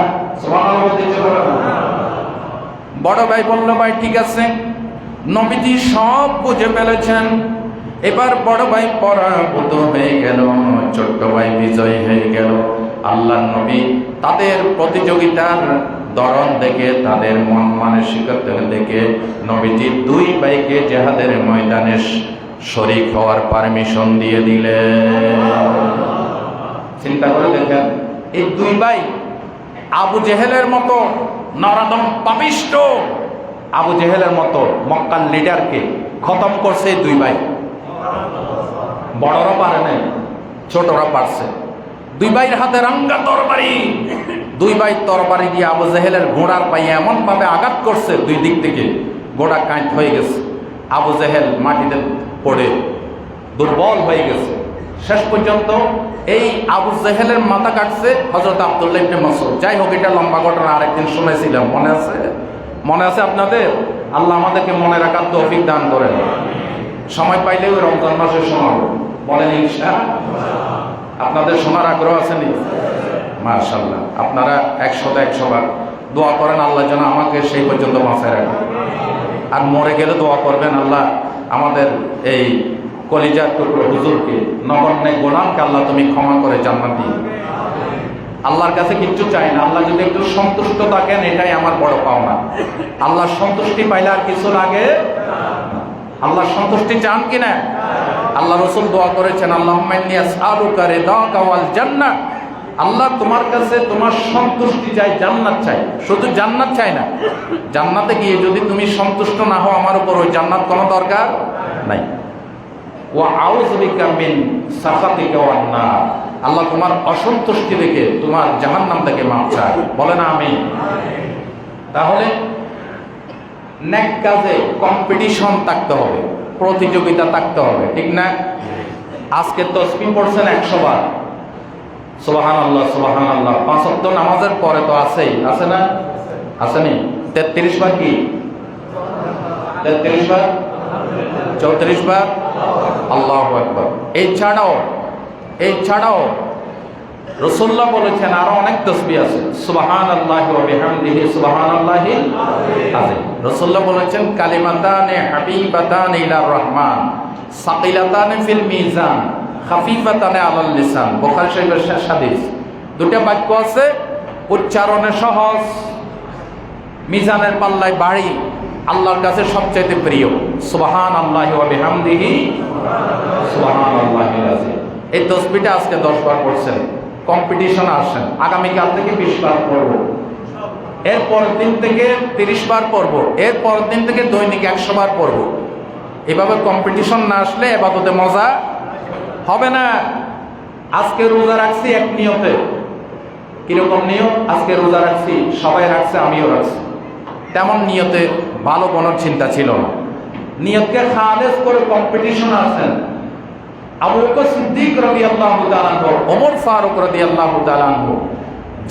বড় ভাই বলল, ভাই ঠিক আছে। নবীজি সব বুঝে ফেলেছেন। এবার বড় ভাই পরাভূত হয়ে গেল, ছোট্ট ভাই বিজয় হয়ে গেল। আল্লাহর নবী তাদের প্রতিযোগিতার ধরন দেখে, তাদের মন মানসিকতা দেখে নবীজি দুই ভাইকে জিহাদের ময়দানে শরীক হওয়ার পারমিশন দিয়ে দিলেন। চিন্তা করে দেখেন, এই দুই ভাই আবু জেহেলের মতো নরাদম পাপিষ্ঠ, আবু জেহেলের মতো মক্কার লিডারকে খতম করছে এই দুই ভাই। বড়রা পারে নাই, ছোটরা পারছে। দুই ভাইয়ের হাতে রাঙ্গা তরবারি, দুই ভাই তরবারি দিয়ে আবু জেহেলের ঘোড়ার পায়ে এমন ভাবে আঘাত করছে, দুই দিক থেকে ঘোড়া কাঁট হয়ে গেছে। আবু জেহেল মাটিতে পড়ে দুর্বল হয়ে গেছে। শেষ পর্যন্ত এই আবু জেহেলের মাথা কাটছে হযরত আব্দুল্লাহ ইবনে মাসউদ। যাই হোক, এটা লম্বা ঘটনা, আরেকদিন শুনেছিলাম, মনে আছে? মনে আছে আপনাদের? আল্লাহ আমাদেরকে মনে রাখার তৌফিক দান করেন। সময় পাইলে ওই রমজান মাসে শোনাবো, বলেন ইনশাআল্লাহ। আপনাদের শোনার আগ্রহ আছে নি? মাশাআল্লাহ, আপনারা 100 বার দোয়া করেন আল্লাহ যেন আমাকে সেই পর্যন্ত বাঁচায় রাখেন। আর মরে গেলে দোয়া করবেন, আল্লাহ আমাদের এই কলিজার টুকরো হুজুরকে, নগণ্য গোলামকে আল্লাহ তুমি ক্ষমা করে জান্নাত দিও। আল্লাহর কাছে কিচ্ছু চাই না, আল্লাহ যদি একটু সন্তুষ্ট থাকেন, এটাই আমার বড় পাওনা। আল্লাহর সন্তুষ্টি পাইলে আর কিছু লাগে। আল্লাহর সন্তুষ্টি চান কিনা? আল্লাহ রাসূল দোয়া করেছেন, আল্লাহুম্মা ইন্নী আসআলুকা রিদাকা ওয়াল জান্নাহ। আল্লাহ তোমার কাছে তোমার সন্তুষ্টি চাই, জান্নাত চাই। শুধু জান্নাত চাই না, জান্নাতে গিয়ে যদি তুমি সন্তুষ্ট না হও আমার উপর, ওই জান্নাত কোনো দরকার নাই। ওয়া আউযু বিকা মিন সাখাতিকা ওয়ান নার। আল্লাহ তোমার অসন্তুষ্টি দেখে তোমার জাহান্নাম থেকে মাফ চাই। বলেন আমিন। তাহলে নেক কাজে কম্পিটিশন থাকতে হবে, প্রতিযোগিতা থাকতে হবে, ঠিক না? আজকে তাসবিহ পড়ছেন 100 বার, সুবহানাল্লাহ সুবহানাল্লাহ। 5 ওয়াক্ত নামাজের পরে তো আছেই, আছে না? আসেনি? 33 বার কি? 33 বার, 34 বার আল্লাহু আকবার। এই ছাড়াও রাসূলুল্লাহ বলেছেন আরো অনেক তাসবিহ আছে। সুবহানাল্লাহি ওয়া বিহামদিহি সুবহানাল্লাহিল আযীম। রাসূলুল্লাহ বলেছেন, কালিমাতানে হাবিবাতানে ইলার রহমান, সাকিলাতানে ফিল মিজান, খাফিফাতানে আলাল লিসান। বুখারী শরীফের শেষ হাদিস। দুটো বাক্য আছে, উচ্চারণে সহজ, মিজানের পাল্লায় ভারী, আল্লাহর কাছে সবচেয়ে প্রিয়। সুবহানাল্লাহি ওয়া বিহামদিহি সুবহানাল্লাহিল আযীম। এই তাসবিহটা আজকে 10 বার পড়ছেন, কম্পিটিশনে আসেন। আগামীকাল থেকে 20 বার পড়ব, এর পরের দিন থেকে 30 বার পড়ব, এর পরের দিন থেকে দৈনিক 100 বার পড়ব। এভাবে কম্পিটিশন না আসলে ইবাদতে মজা হবে না। আজকে রোজা রাখছি এক নিয়তে, কিরকম নিয়ত? আজকে রোজা রাখছি, সবাই রাখছে, আমিও রাখছি, তেমন নিয়তে ভালো কোনো চিন্তা ছিল না। নিয়তকে খালেস করে কম্পিটিশন আছেন আবু বকর সিদ্দিক রাদিয়াল্লাহু তাআলা আনহু, ওমর ফারুক রাদিয়াল্লাহু তাআলা আনহু,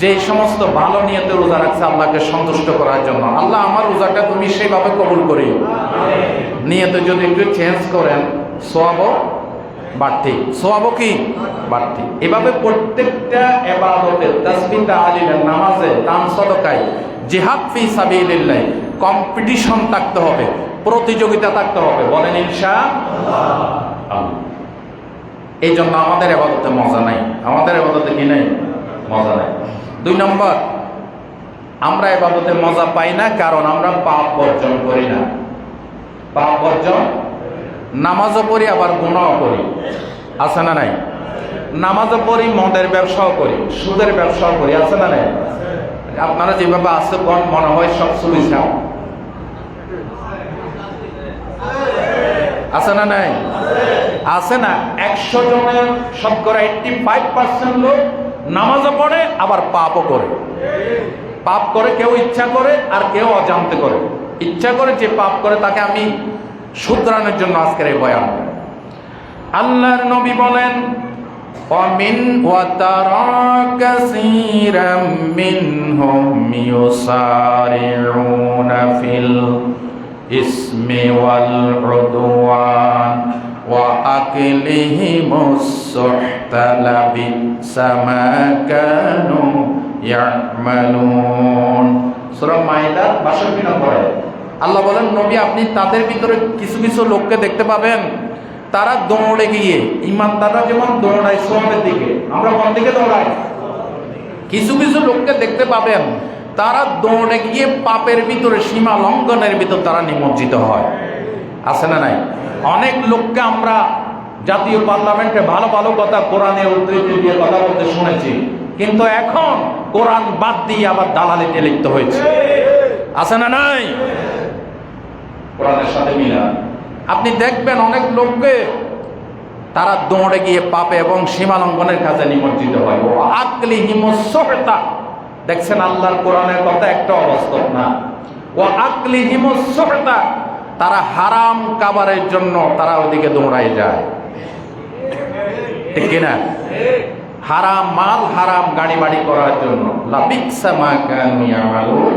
যে সমস্ত ভালো নিয়তে রোজা রাখছে আল্লাহকে সন্তুষ্ট করার জন্য। আল্লাহ আমার রোজাটা তুমি সেইভাবে কবুল করিও। নিয়তে যদি একটু চেঞ্জ করেন সওয়াবও বাড়তি, সওয়াবও কি বাড়তি। এভাবে প্রত্যেকটা ইবাদতে, তাসবিহ, তাহলিল, নামাজে, দান, সাদাকায়, জিহাদ ফি সাবিলিল্লাহ কম্পিটিশন থাকতে হবে, প্রতিযোগিতা থাকতে হবে। বলেন ইনশাআল্লাহ। এই জন্য আমাদের ইবাদতে মজা নাই, আমাদের ইবাদতে কি নাই? মজা নাই। 2 নম্বর, আমরা ইবাদতে মজা পাই না কারণ আমরা পাপ বর্জন করি না। পাপ বর্জন, নামাজও পড়ি আবার গুনাহও করি, আছে না নাই? নামাজও পড়ি, মদের ব্যবসাও করি, সুদের ব্যবসাও করি, আছে না নাই? আপনারা যেভাবে আছে কোন মনে হয় সব সুবিধা, আছে না নাই? আছে না? 100 জনের শতকরা 85% লোক নামাজও পড়ে আবার পাপও করে। পাপ করে কেউ ইচ্ছা করে আর কেউ অজান্তে করে। ইচ্ছা করে যে পাপ করে তাকে আমি শুধরানোর জন্য আজকের এই বয়ান। আল্লাহর নবী বলেন, وَمِنْ وَتَرَى كَثِيرًا مِّنْهُمْ يُسَارِعُونَ فِي الْإِثْمِ وَالْعُدْوَانِ وَأَكْلِهِمُ السُّحْتَ لَبِئْسَ مَا كَانُوا يَعْمَلُونَ। সূরা মাইদা 62 নম্বরে আল্লাহ বলেন, নবী আপনি তাদের ভিতরে কিছু কিছু লোককে দেখতে পাবেন, তারা দৌড়ে গিয়ে, ইমানদাররা যেমন দৌড়ায় সওয়াবের দিকে, আমরা কোন দিকে দৌড়াই? কিছু কিছু লোককে দেখতে পাবেন তারা দৌড়ে গিয়ে পাপের ভিতরে, সীমা লঙ্ঘনের ভিতর তারা নিমজ্জিত হয়, আছে না নাই? অনেক লোককে আমরা জাতীয় পার্লামেন্টে ভালো ভালো কথা কোরআনে উদ্ধৃতি দিয়ে কথা বলতে শুনেছি, কিন্তু এখন কোরআন বাদ দিয়ে আবার দালালিতে লিপ্ত হয়েছে, আছে না নাই? কোরআনের সাথে মিলা। আপনি দেখবেন অনেক লোককে তারা দৌড়ে গিয়ে পাপে এবং সীমালঙ্ঘনের কাজে নিমজ্জিত হয়। ও আকলিহিমুস সুহতা, দেখছেন আল্লাহর কোরআনের কথা একটা অবাস্তব না। ও আকলিহিমুস সুহতা, তারা হারাম খাবারের জন্য তারা ওদিকে দৌড়ায় যায়, ঠিক কিনা? হারাম মাল, হারাম গাড়ি বাড়ি করার জন্য। লাবিসা মা কানু ইয়ামালুন,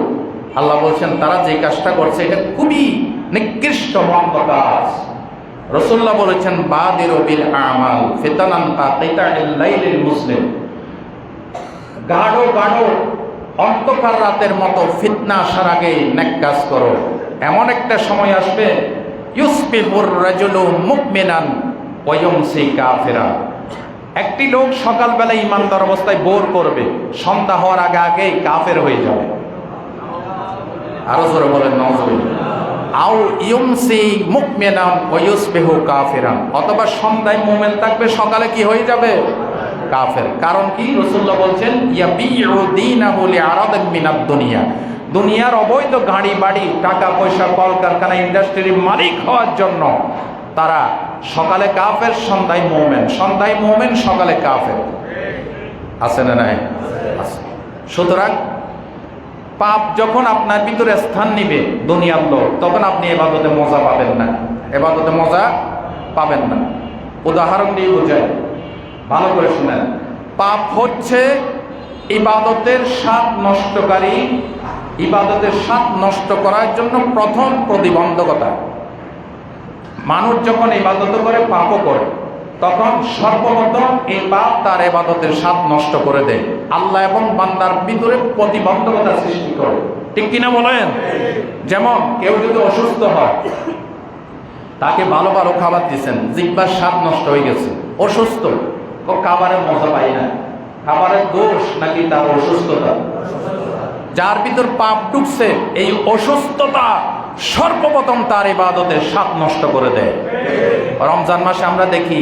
আল্লাহ বলছেন তারা যে কাজটা করছে এটা খুবই নিকৃষ্ট মন্দ কাজ। রাসূলুল্লাহ বলেছেন, বাদিরু বিল আমাল ফিতানান কাতিতাইল লাইলিল মুসলিম, গাঢ় গাঢ় অন্ধকার রাতের মতো ফিতনা আসার আগে নেক কাজ করো। এমন একটা সময় আসবে, ইউসবিহুর রাজুলু মুমিনান ওয়া ইউমসি কাফিরা, একটি লোক সকালবেলা ইমানদার অবস্থায় ভোর করবে, সন্ধ্যা হওয়ার আগে আগেই কাফের হয়ে যাবে। আরো জোরে বলেন নাউযুবিল্লাহ। আও ইউমসি মুমিনান ওয়া ইউসবিহু কাফিরান, অথবা সন্ধ্যায় মুমিন থাকবে, সকালে কি হয়ে যাবে? কাফের। কারণ কি? রাসূলুল্লাহ বলছেন, ইয়াবিউ দীনাহু লিআরাদিন মিনাদ দুনিয়া, দুনিয়ার অবৈধ গাড়ি বাড়ি, টাকা পয়সা, কলকারখানা, ইন্ডাস্ট্রির মালিক হওয়ার জন্য তারা সকালে কাফের, সন্ধ্যায় মুমিন, সন্ধ্যায় মুমিন, সকালে কাফের, আছে না নাই? আছে। সুতরাং পাপ যখন আপনার ভিতরে স্থান নিবে দুনিয়ার লোক, তখন আপনি ইবাদতে মজা পাবেন না, ইবাদতে মজা পাবেন না। উদাহরণ দিয়ে বোঝাই, ভালো করে শুনেন। পাপ হচ্ছে ইবাদতের স্বাদ নষ্টকারী, ইবাদতের স্বাদ নষ্ট করার জন্য প্রথম প্রতিবন্ধকতা। মানুষ যখন ইবাদত করে, পাপও করে, তখন সর্বপ্রথম এই পাপ তার ইবাদতের স্বাদ নষ্ট করে দেয়, আল্লাহ এবং বান্দার ভিতরে প্রতিবন্ধকতা সৃষ্টি করে, ঠিক কিনা বলেন? যেমন কেউ যদি অসুস্থ হয়, তাকে ভালো ভালো খাবার দিচ্ছেন, জিহ্বার স্বাদ নষ্ট হয়ে গেছে, অসুস্থ, খাবারের মজা পাই না, খাবারের দোষ নাকি তার অসুস্থতা? যার ভিতর পাপ ঢুকছে, এই অসুস্থতা সর্বপ্রথম তার ইবাদতের স্বাদ নষ্ট করে দেয়। রমজান মাসে আমরা দেখি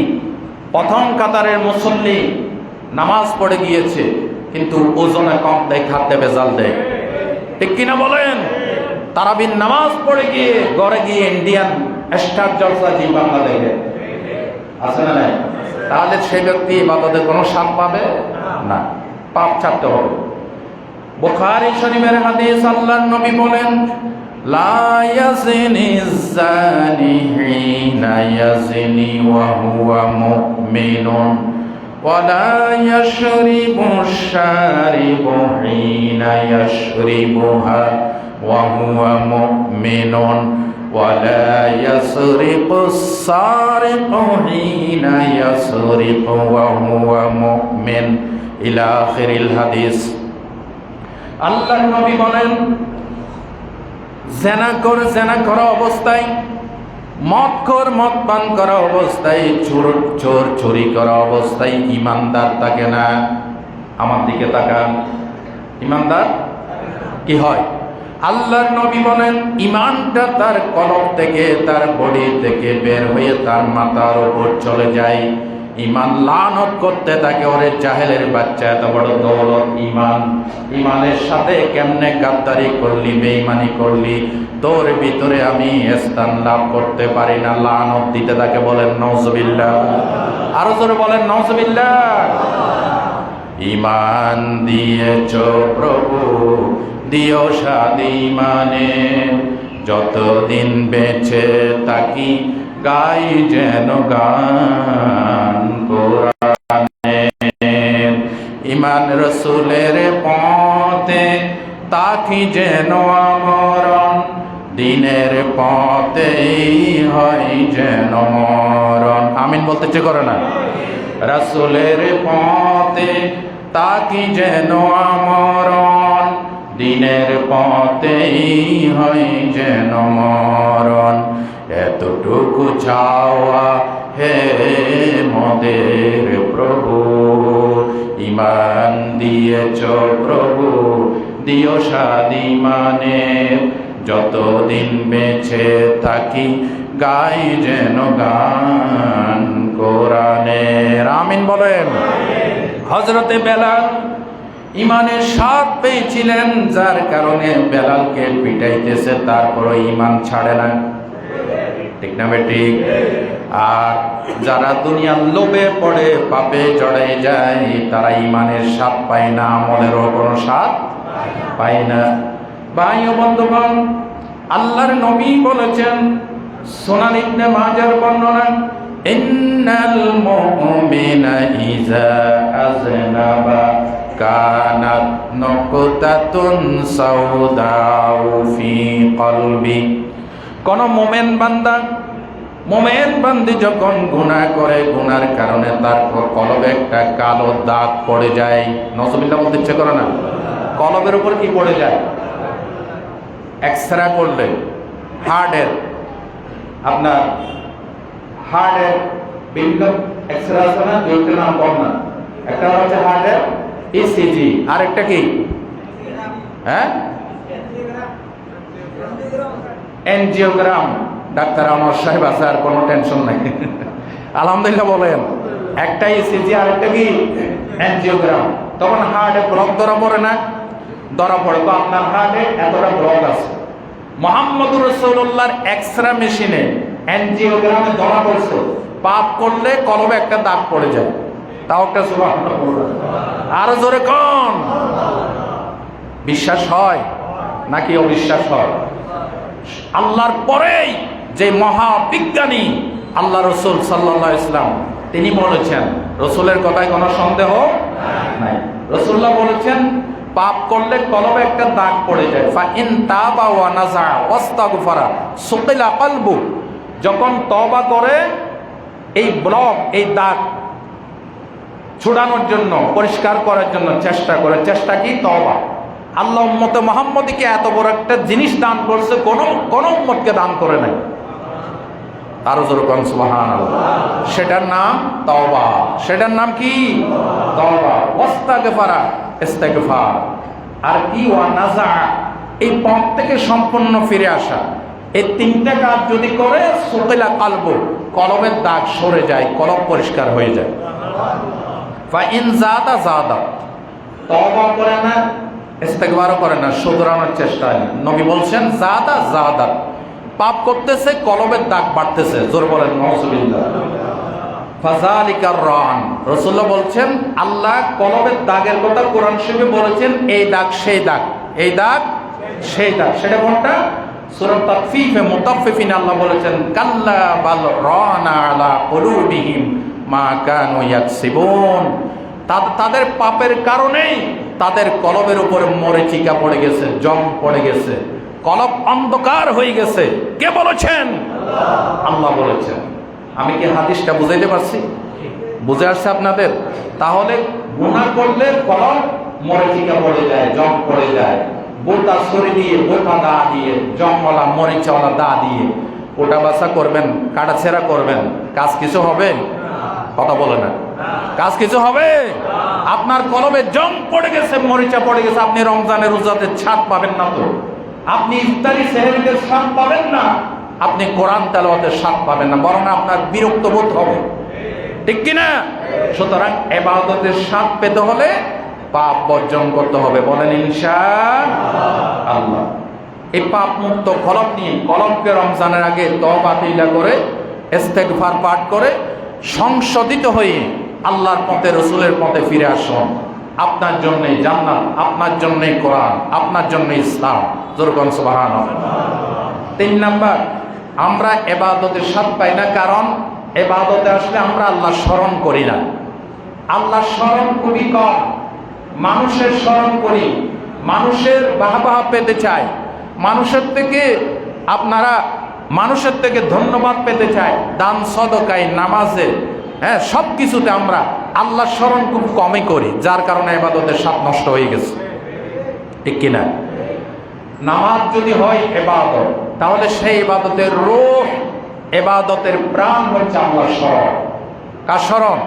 প্রথম কাতারের মুসল্লি নামাজ পড়ে গিয়েছে, কিন্তু ওজনে কম দেয়, খাদ্যে ভেজাল দেয়, ঠিক কিনা বলেন? তারাবির নামাজ পড়ে গিয়ে ঘরে গিয়ে ইন্ডিয়ান স্টার জলসা জি বাংলা দেখে, আছে না নাই? তাহলে সেই ব্যক্তি ইবাদতের কোনো স্বাদ পাবে না, পাপ ছাড়তে হবে। বুখারী শরীফের হাদিস, আল্লাহর নবী বলেন, লা ইয়াজিনি যানি হিনা ইয়াজিনি ওয়া হুয়া মুমিনুন ওয়া লা ইয়াশরিবু শারিবু হিনা ইয়াশরিবুহা ওয়া হুয়া মুমিনুন ওয়া লা ইয়াসরিকু সারিকু হিনা ইয়াসরিকু ওয়া হুয়া মুমিন ইলা আখিরিল হাদিস। আল্লাহর নবী বলেন, জেনা করা অবস্থায়, মদ পান করা অবস্থায়, চোর চুরি করা অবস্থায় ইমানদার থাকে না। আমার দিকে তাকান, ইমানদার কি হয়? আল্লাহর নবী বলেন, ইমানটা তার কলব থেকে, তার বডি থেকে বের হয়ে তার মাথার উপর চলে যায়। ইমান লানত করতে থাকে, ওরে জাহেলের বাচ্চা, এত বড় দৌলত ইমানের সাথে কেমনে গাদ্দারি করলি, বেঈমানি করলি, তোর ভিতরে আমি স্থান লাভ করতে পারি না, লানত দিতে থাকে। বলেন নাউজুবিল্লাহ, আরো জোরে বলেন নাউজুবিল্লাহ। ইমান দিয়েছ প্রভু, দিও শাদি মানে, যতদিন বেঁচে থাকি গাই যেন গান কোরআনের। ইমান রসুলের পথে তাকি যেন আমরণ, দিনের পথে হয় যেন মরণ। আমিন বলতে ইচ্ছে করে না? রসুলের পথে তাকি যেন আমরণ, দিনের পথেই হয় যেন মরণ। এতটুকু চাওয়া হে মোদের প্রভু, ইমান দিয়েছ প্রভু, দিও শাদি মানে, যতদিন বেঁচে থাকি গাই যেন গান কোরআনের। আমিন বলেন। হযরতে বেলাল ইমানের স্বাদ পেয়েছিলেন, যার কারণে বেলালকে পিটাইতেছে, তারপরে ইমান ছাড়ে না। ঠিক না বেঠিক? আর যারা দুনিয়ার লোভে পড়ে পাপে জড়াই যায়, তারা ইমানের স্বাদ পায় না, আমলেরও কোনো স্বাদ পায় না। ভাই ও বন্ধুগণ, আল্লাহর নবী বলেছেন, সুনান ইবনে মাজার বর্ণনা, ইন্নাল মুমিনা ইযা আযনাবা কানাত নুকতাতুন সাউদাউ ফি কলবি। কোন মোমেন বান্দি যখন গুনাহ করে, গুনার কারণে তার কলবে একটা কালো দাগ পড়ে যায়। নজবিল্লাহ বলতে ইচ্ছে করে না? কলবের উপর কি পড়ে যায়? এক্সরে করলে আপনার হার্টের বিভিন্ন এক্সরে আছে না, দুইটা নাম কম না। একটা হচ্ছে হার্টের ইসিজি, আর একটা কি? এনজিওগ্রাম। ডাক্তার আমার সাহেব আছে, আর কোনো টেনশন নাই, আলহামদুলিল্লাহ বলেন। একটা ইসিজি আর একটা কি? এনজিওগ্রাম। তখন হার্টে ব্লক ধরা পড়ে না? ধরা পড়ে। তো আপনার হার্টে এতটা ব্লক আছে, মুহাম্মদুর রাসূলুল্লাহর এক্সরে মেশিনে এনজিওগ্রামে ধরা পড়ছে, পাপ করলে কলবে একটা দাগ পড়ে যায়। তাও একটা সুবহানাল্লাহ, আরো জোরে কোন? বিশ্বাস হয় নাকি অবিশ্বাস হয়? আল্লাহর পরেই যে মহাবিজ্ঞানী আল্লাহ রসুল সাল্লাল্লাহু আলাইহি ওয়াসাল্লাম, তিনি বলেছেন, রসুলের কথায় কোনো সন্দেহ নাই, রসুল্লাহ বলেছেন, পাপ করলে কলবে একটা দাগ পড়ে যায়। ফা ইন তাবা ওয়া নাযা ওয়াস্তাগফারা সুকিলা কলবু। যখন তওবা করে এই ব্লক, এই দাগ ছুড়ানোর জন্য, পরিষ্কার করার জন্য চেষ্টা করে, চেষ্টা কি? তওবা। আল্লাহ উম্মতে মুহাম্মদীকে এত বড় একটা জিনিস দান করছে, কোন উম্মতকে দান করে নাই। আরো জোরে কোন সুবহানাল্লাহ। সেটার নাম তওবা। সেটার নাম কি? তওবা। ওয়াস্তাগফারা, ইস্তিগফার। আর কি? ওয়া নাযা, এই পাপ থেকে সম্পূর্ণ ফিরে আসা। এই তিনটা কাজ যদি করে, সুকিলা কলবু, কলবের দাগ সরে যায়, কলব পরিষ্কার হয়ে যায়। ফা ইন যাদা যাদা, তওবা করে না, ইস্তিগফারও করে না, শুধরানোর চেষ্টা। নবী বলছেন, যাদা যাদা, পাপ করতেছে, কলবের দাগ বাড়তেছে। জোর বলেন নাউজুবিল্লাহ। ফাযালিকার রান। রাসূলুল্লাহ বলছেন আল্লাহ কলবের দাগের কথা কোরআন শরীফে বলেছেন, এই দাগ সেই দাগ, এই দাগ সেই দাগ। সেটা কোনটা? সূরা তাফফিফে মুতাফফিফিন আল্লাহ বলেছেন কাল্লা বাল রানা আলা কুলুবিহিম মা কানু ইয়াকসিবুন। তাদের পাপের কারণেই তাদের কলবের উপরে মরিচিকা পড়ে গেছে, জং পড়ে গেছে, কলব অন্ধকার হয়ে গেছে। কে বলেছেন? আল্লাহ বলেছেন। আমি কি হাদিসটা বুঝাইতে পারছি? বুঝে আসছে আপনাদের? তাহলে গুনাহ করলে কলব মরিচিকা পড়ে যায়, জং পড়ে যায়। বোটা ছড়ি দিয়ে, বোটা দা দিয়ে, জংওয়ালা মরিচওয়ালা দা দিয়ে ওটা বাসা করবেন, কাটাছেড়া করবেন, কাজ কিছু হবে? কথা বলে না। কাজ কিছু হবে? আপনার কলবে জং পড়ে গেছে, মরিচা পড়ে গেছে, আপনি রমজানের রোজাতে ছাদ পাবেন না, তো আপনি ইফতারি সেহরিতে স্বাদ পাবেন না, আপনি কোরআন তেলাওয়াতের স্বাদ পাবেন না, বরং আপনার বিরক্ত বোধ হবে। ঠিক কিনা? সুতরাং ইবাদতের স্বাদ পেতে হলে পাপ বর্জন করতে হবে। বলেন ইনশাআল্লাহ। এই পাপ মুক্ত কলব নিয়ে, কলবকে রমজানের আগে তওবা তিলা করে, ইস্তেগফার পাঠ করে, সংশোধিত হয়ে আল্লাহর পথে, রসুলের পথে ফিরে আসুন। আপনার জন্যই জান্নাত, আপনার জন্যই কোরআন, আপনার জন্য ইসলাম। জোরগণ সুবহানাল্লাহ। 3 নাম্বার, আমরা ইবাদতের স্বাদ পাই না কারণ ইবাদতে আসলে আমরা আল্লাহ স্মরণ করি না। আল্লাহ স্মরণ খুবই কম। মানুষের স্মরণ করি, মানুষের বাহবাহ পেতে চাই, মানুষের থেকে ধন্যবাদ পেতে চাই, দান সদকায়, নামাজে, হ্যাঁ, সব কিছুতে আমরা আল্লাহ স্মরণ খুব কমই করি, যার কারণে ইবাদতের স্বাদ নষ্ট হয়ে গেছে। ঠিক কিনা? নামাজ যদি হয় ইবাদত, তাহলে সেই ইবাদতের রূহ, ইবাদতের প্রাণ হচ্ছে আল্লাহর স্মরণ। কার স্মরণ?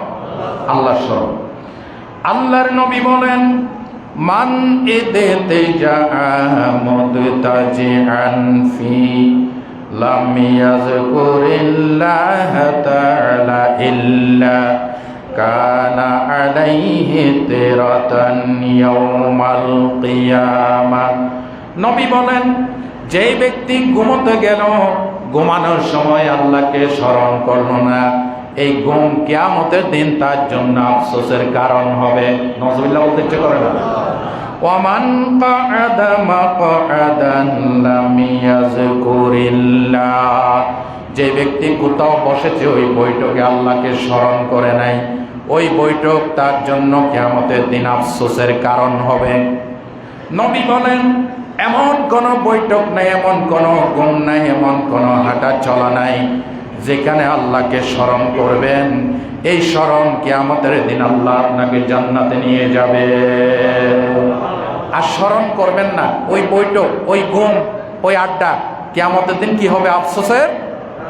আল্লাহর স্মরণ। আল্লাহর নবী বলেন মান ইদেতে জাআ মুদতাজিআন ফি লাম ইয়াযকুরিল্লাহ তাআলা ইল্লা কানা আলাইহি তিরাতান ইয়াউমাল কিয়ামাহ। নবী বলেন যে ব্যক্তি ঘুমোতে গেল, ঘুমানোর সময় আল্লাহকে স্মরণ করলো না, এই ঘুম কিয়ামতের দিন তার জন্য আফসোসের কারণ হবে। নজরুল্লাহ বলতে ইচ্ছে করে না? ওয়ামান ক্বাআদা মাকআদান লাম ইয়াযকুরিল্লাহ। যে ব্যক্তি কোথাও বসেছে, ওই বৈঠকে আল্লাহকে স্মরণ করে নাই, ওই বৈঠক তার জন্য কিয়ামতের দিন আফসোসের কারণ হবে। নবী বলেন এমন কোন বৈঠক নাই, এমন কোন ঘুম নাই, এমন কোন হাঁটা চলা নাই যেখানে আল্লাহকে স্মরণ করবেন, এই স্মরণ কিয়ামতের দিন আল্লাহ আপনাকে জান্নাতে নিয়ে যাবে। আর স্মরণ করবেন না, ওই বৈঠক, ওই ঘুম, ওই আড্ডা কিয়ামতের দিন কি হবে? আফসোসের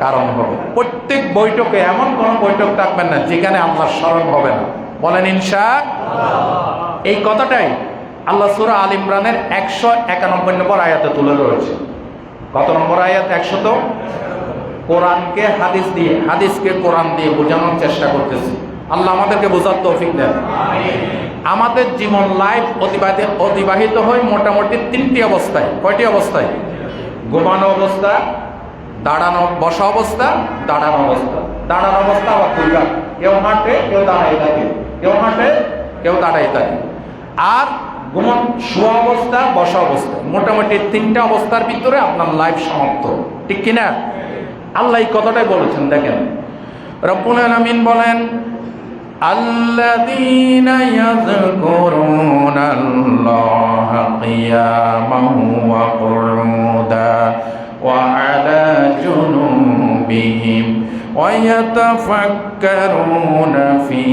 কারণ হবে। প্রত্যেক বৈঠকে এমন কোন বৈঠক থাকবেন না যেখানে আল্লাহ স্মরণ হবে না। বলেন ইনশাআল্লাহ। এই কথাটাই আল্লাহ সূরা আল ইমরানের 191 নম্বর আয়াতে তুলে ধরেছে। কত নম্বর আয়াত? 100। কোরআনকে হাদিস দিয়ে, হাদিসকে কোরআন দিয়ে বোঝানোর চেষ্টা করতেছি। আল্লাহ আমাদেরকে বোঝার তৌফিক দেন। আমাদের জীবন লাইফ অতিবাহিত হয় মোটামুটি 3টি অবস্থায়। কয়টি অবস্থায়? ঘুমানো অবস্থা, দাঁড়ানো, বসা অবস্থা, দাঁড়ানো অবস্থা। দাঁড়ানো অবস্থা আবার 2 ভাগ, কেউ হাঁটে, কেউ দাঁড়াই থাকে, কেউ হাঁটে, কেউ দাঁড়াই থাকে। আর শোয়া অবস্থা, বসা অবস্থা, মোটামুটি 3টা অবস্থার ভিতরে আপনার লাইফ সমাপ্ত। ঠিক কিনা? আল্লাহ এই কথাটাই বলেছেন। দেখেন রব্বুল আলামিন বলেন আল্লাযীনা ইয়াযকুরুনাল্লাহা কিয়ামান ওয়া কুউদা ওয়া আলা জুনুবিহিম ওয়া ইয়াতাফাক্কারুনা ফী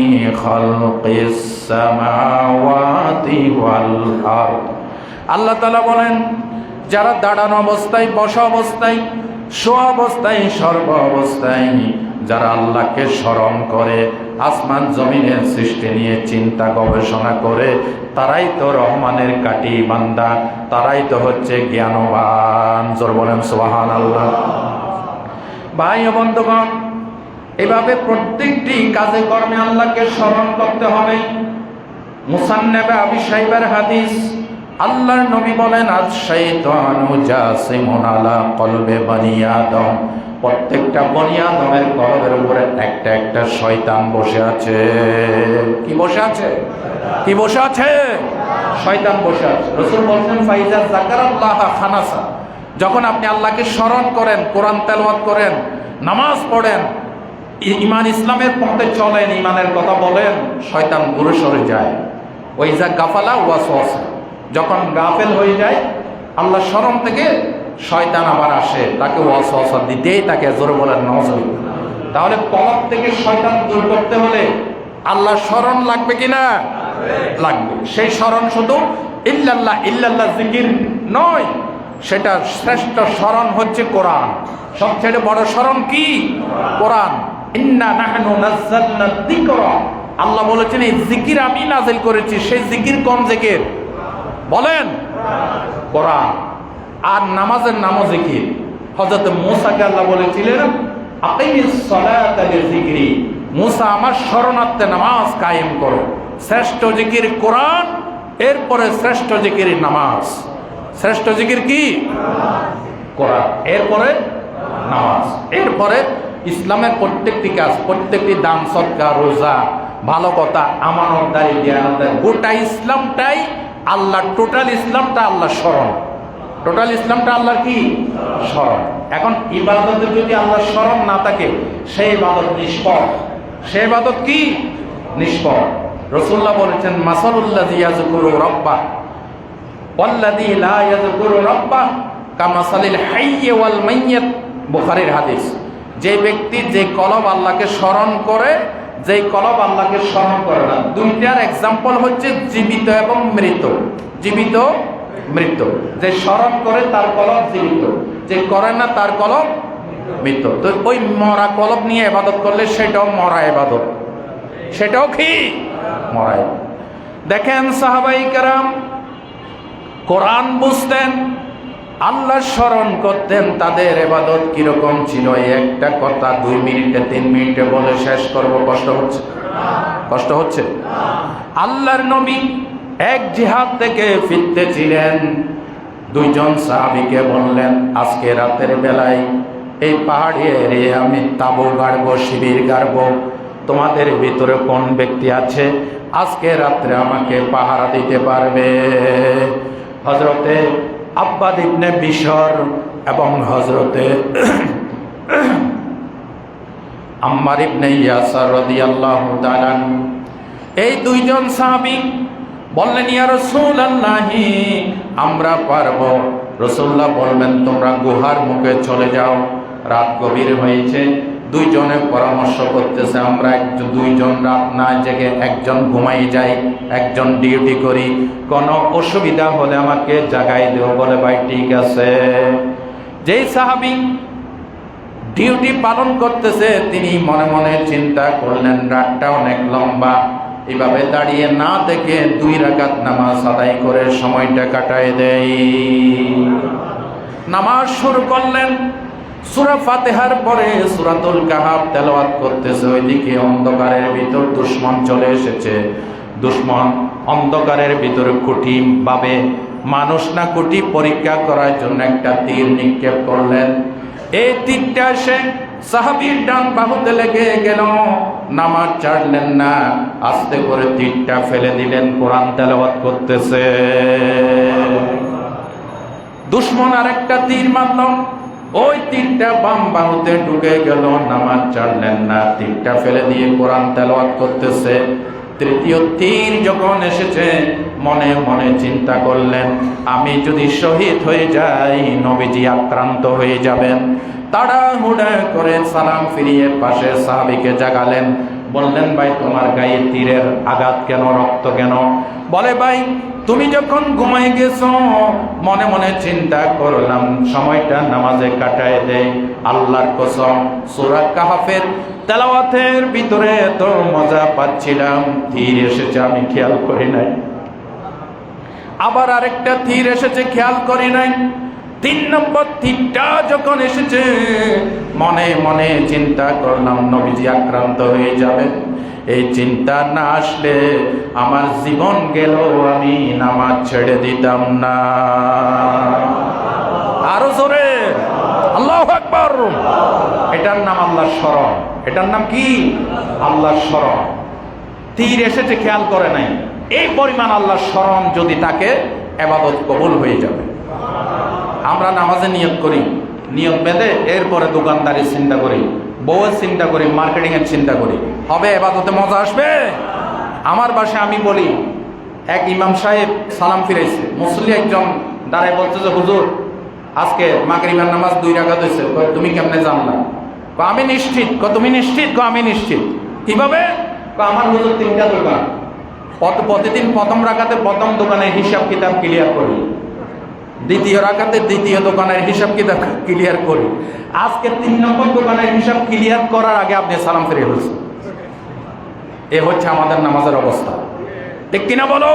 খালকিস সামাওয়াতি ওয়াল আরদ। আল্লাহ তাআলা বলেন যারা দাঁড়ানো অবস্থায়, বসা অবস্থায়, শোয়া অবস্থায়, সর্ব অবস্থায় যারা আল্লাহকে স্মরণ করে, আসমান জমিনের সৃষ্টি নিয়ে চিন্তা গবেষণা করে, তারাই তো রহমানের কাটি বান্দা, তারাই তো হচ্ছে জ্ঞানবান। জোর বলেন সুবহানাল্লাহ। ভাই ও বন্ধুগণ, এভাবে প্রত্যেকটি কাজে কর্মে আল্লাহকে স্মরণ করতে হবে। মুসান্নাফে আবি শাইবার হাদিস, আল্লাহর নবী বলেন, আশ-শাইতানু জাসিমুন আলা কলবে বনি আদম, প্রত্যেকটা বনি আদমের কলবের উপরে একটা একটা শয়তান বসে আছে। কি বসে আছে? কি বসে আছে? শয়তান বসে আছে। রাসূল বলেন, ফাইজা যাকারাল্লাহ খানাসা, যখন আপনি আল্লাহকে স্মরণ করেন, কোরআন তেলাওয়াত করেন, নামাজ পড়েন, ঈমান ইসলামের পথে চলেন, ঈমানের কথা বলেন, শয়তান দূরে সরে যায়। ওয়াইজা গাফালা ওয়াসওয়াসা, যখন গাফেল হয়ে যায় আল্লাহ স্মরণ থেকে, শয়তান আবার আসে, তাকে ওয়াসওয়াসা দিতেই তাকে জোরে বলেন নাউজুবিল্লাহ। তাহলে কলব থেকে শয়তান দূর করতে হলে আল্লাহ স্মরণ লাগবে কিনা? লাগবে। সেই স্মরণ শুধু ইল্লাল্লাহ ইল্লাল্লাহ জিকির নয়, সেটা শ্রেষ্ঠ স্মরণ হচ্ছে কোরআন। সবচেয়ে বড় স্মরণ কি? কোরআন। ইন্না নাহনু নাযালনা যিকরা, আল্লাহ বলেছেন এই জিকির আমি নাজিল করেছি। সেই জিকির কোন জিকির বলেন? কোরআন। আর নামাজের নামও জিকির। হযরত মূসাকে আল্লাহ বলেছিলেন, আকিমিস সালাতা লিযিকরি, মূসা আমার শরণার্থে নামাজ কায়েম করো। শ্রেষ্ঠ জিকির কোরআন, এরপরে শ্রেষ্ঠ জিকির নামাজ। শ্রেষ্ঠ জিকির কি? কোরআন, এরপরে নামাজ, এরপরে ইসলামের প্রত্যেকটি কাজ, প্রত্যেকটি দান, সদকা, রোজা, ভালো কথা, আমানতদারি, দেয়ানদারি, গোটা ইসলামটাই আল্লাহ, টোটাল ইসলামটা আল্লাহ স্মরণ। টোটাল ইসলামটা আল্লাহর কি? স্মরণ। এখন ইবাদতে যদি আল্লাহর স্মরণ না থাকে, সেই ইবাদত নিষ্ফল। সেই ইবাদত কি? নিষ্ফল। রাসূলুল্লাহ বলেছেন, মাসালুল্লাযী ইয়াযকুরু রাব্বাহ ওয়াল্লাযী লা ইয়াযকুরু রাব্বাহ কামাসালিল হাইয়্যি ওয়াল মাইয়্যিত। বুখারীর হাদিস। যে ব্যক্তি, যে কলব আল্লাহকে স্মরণ করে, যেই কলব আল্লাহকে স্মরণ করে না, দুইটার এক্সাম্পল হচ্ছে জীবিত এবং মৃত। জীবিত, মৃত। যে স্মরণ করে তার কলব জীবিত, যে করে না তার কলব মৃত। তো ওই মরা কলব নিয়ে ইবাদত করলে সেটাও মরা ইবাদত, সেটাও কি? মরা ইবাদত। দেখেন সাহাবায়ে কেরাম কোরআন বুঝতেন, আল্লাহ স্মরণ করতেন, তাদের ইবাদত কিরকম ছিল? একটা কথা 2 মিনিটে 3 মিনিটে বলে শেষ করব, কষ্ট হচ্ছে? কষ্ট হচ্ছে? আল্লাহর নবী এক জিহাদ থেকে ফিরতেছিলেন, 2 জন সাহাবীকে বললেন, আজকে রাতের বেলায় এই পাহাড়ি এরিয়ায় আমি তাঁবু গাড়বো, শিবির গাড়বো, তোমাদের ভিতরে কোন ব্যক্তি আছে আজকে রাত্রে আমাকে পাহারা দিতে পারবে? হযরতে আব্বাদ ইবনে বিশর এবং হযরতে আম্মার ইবনে ইয়াসার রাদিয়াল্লাহু তাআলা, এই 2 জন সাহাবী বললেন, ইয়া রাসূলুল্লাহ আমরা পারবো। রাসূলুল্লাহ বললেন, তোমরা গুহার মুখে চলে যাও। রাত গভীর হয়েছে, 2 জনে পরামর্শ করতেছে, আমরা 2 জন রাত না জেগে একজন ঘুমাই যাই, একজন ডিউটি করি, কোনো অসুবিধা হলে আমাকে জাগাই দেও। বলে, ভাই ঠিক আছে। যেই সাহাবী ডিউটি পালন করতেছে, তিনি মনে মনে চিন্তা করলেন, রাতটা অনেক লম্বা, এভাবে দাঁড়িয়ে না দেখে 2 রাকাত নামাজ আদায় করে সময়টা কাটায় দেয়। নামাজ শুরু করলেন। সূরা ফাতিহার পরে সূরাতুল কাহাফ তেলাওয়াত করতেছে। ওইদিকে অন্ধকারের ভিতর দুশমন চলে এসেছে। দুশমন অন্ধকারের ভিতরে কুটি ভাবে মানুষ না কুটি পরীক্ষা করার জন্য একটা তীর নিক্ষেপ করলেন। এই তীরটা এসে সাহাবীর ডান বাহুতে লেগে গেল। নামাজ ছাড়লেন না, আস্তে করে তীরটা ফেলে দিলেন। কোরআন তেলাওয়াত করতেছে। দুশমন আরেকটা তীর মারল, ওই তীরটা বাম বাহুতে ঢুকে গেল। নামাজ ছাড়লেন না, তীরটা ফেলে দিয়ে কোরআন তেলাওয়াত করতেছে। তৃতীয় তীর যখন এসেছে, মনে মনে চিন্তা করলেন, আমি যদি শহীদ হয়ে যাই নবীজি আক্রান্ত হয়ে যাবেন। তাড়াহুড়া করে সালাম ফিরিয়ে পাশে সাহাবীকে জাগালেন। বললেন, ভাই তোমার গায়ে তীরের আঘাত কেন, রক্ত কেন? বলে, ভাই তুমি যখন ঘুমাই গেছো, মনে মনে চিন্তা করলাম সময়টা নামাজে কাটায় দেয়। আল্লাহর কসম, সূরা কাহাফের তেলাওয়াতের ভিতরে এত মজা পাচ্ছিলাম, তীর এসেছে আমি খেয়াল করি নাই। আবার আরেকটা তীর এসেছে, খেয়াল করি নাই। 3 নম্বর তীরটা যখন এসেছে, মনে মনে চিন্তা করলাম নবীজি আক্রান্ত হয়ে যাবে। এই চিন্তা না আসলে আমার জীবন গেল, আমি নামাজ ছেড়ে দিতাম না। আরো জোরে আল্লাহু আকবার। এটার নাম আল্লাহর স্মরণ। এটার নাম কি? আল্লাহর স্মরণ। তীর এসেছে, খেয়াল করে নাই। এই পরিমাণ আল্লাহর স্মরণ যদি তাকে, ইবাদত কবুল হয়ে যাবে। আমরা নামাজে নিয়ত করি, নিয়ত বেঁধে এরপরে দোকানদারির চিন্তা করি, বউয়ের চিন্তা করি, মার্কেটিং এর চিন্তা করি, হবে ইবাদতে মজা আসবে? আমার বাসায় আমি বলি, এক ইমাম সাহেব সালাম ফিরাইছে, মুসল্লি একজন দাঁড়ায় বলছে যে হুজুর আজকে মাগরিবের নামাজ 2 রাকাত হয়েছে। তুমি কেমনে জানলা? আমি নিশ্চিত। তুমি নিশ্চিত? আমি নিশ্চিত। কিভাবে? আমার হুজুর 3টা দোকান, প্রতিদিন প্রথম রাকাতে প্রথম দোকানের হিসাব কিতাব ক্লিয়ার করি, দ্বিতীয় রাকাতে দ্বিতীয় দোকানের হিসাব কিতাব ক্লিয়ার করি, আজকে 3 নম্বর দোকানের হিসাব ক্লিয়ার করার আগে আপনি সালাম ফিরে হয়েছে। এ হচ্ছে আমাদের নামাজের অবস্থা, ঠিক কিনা বলো?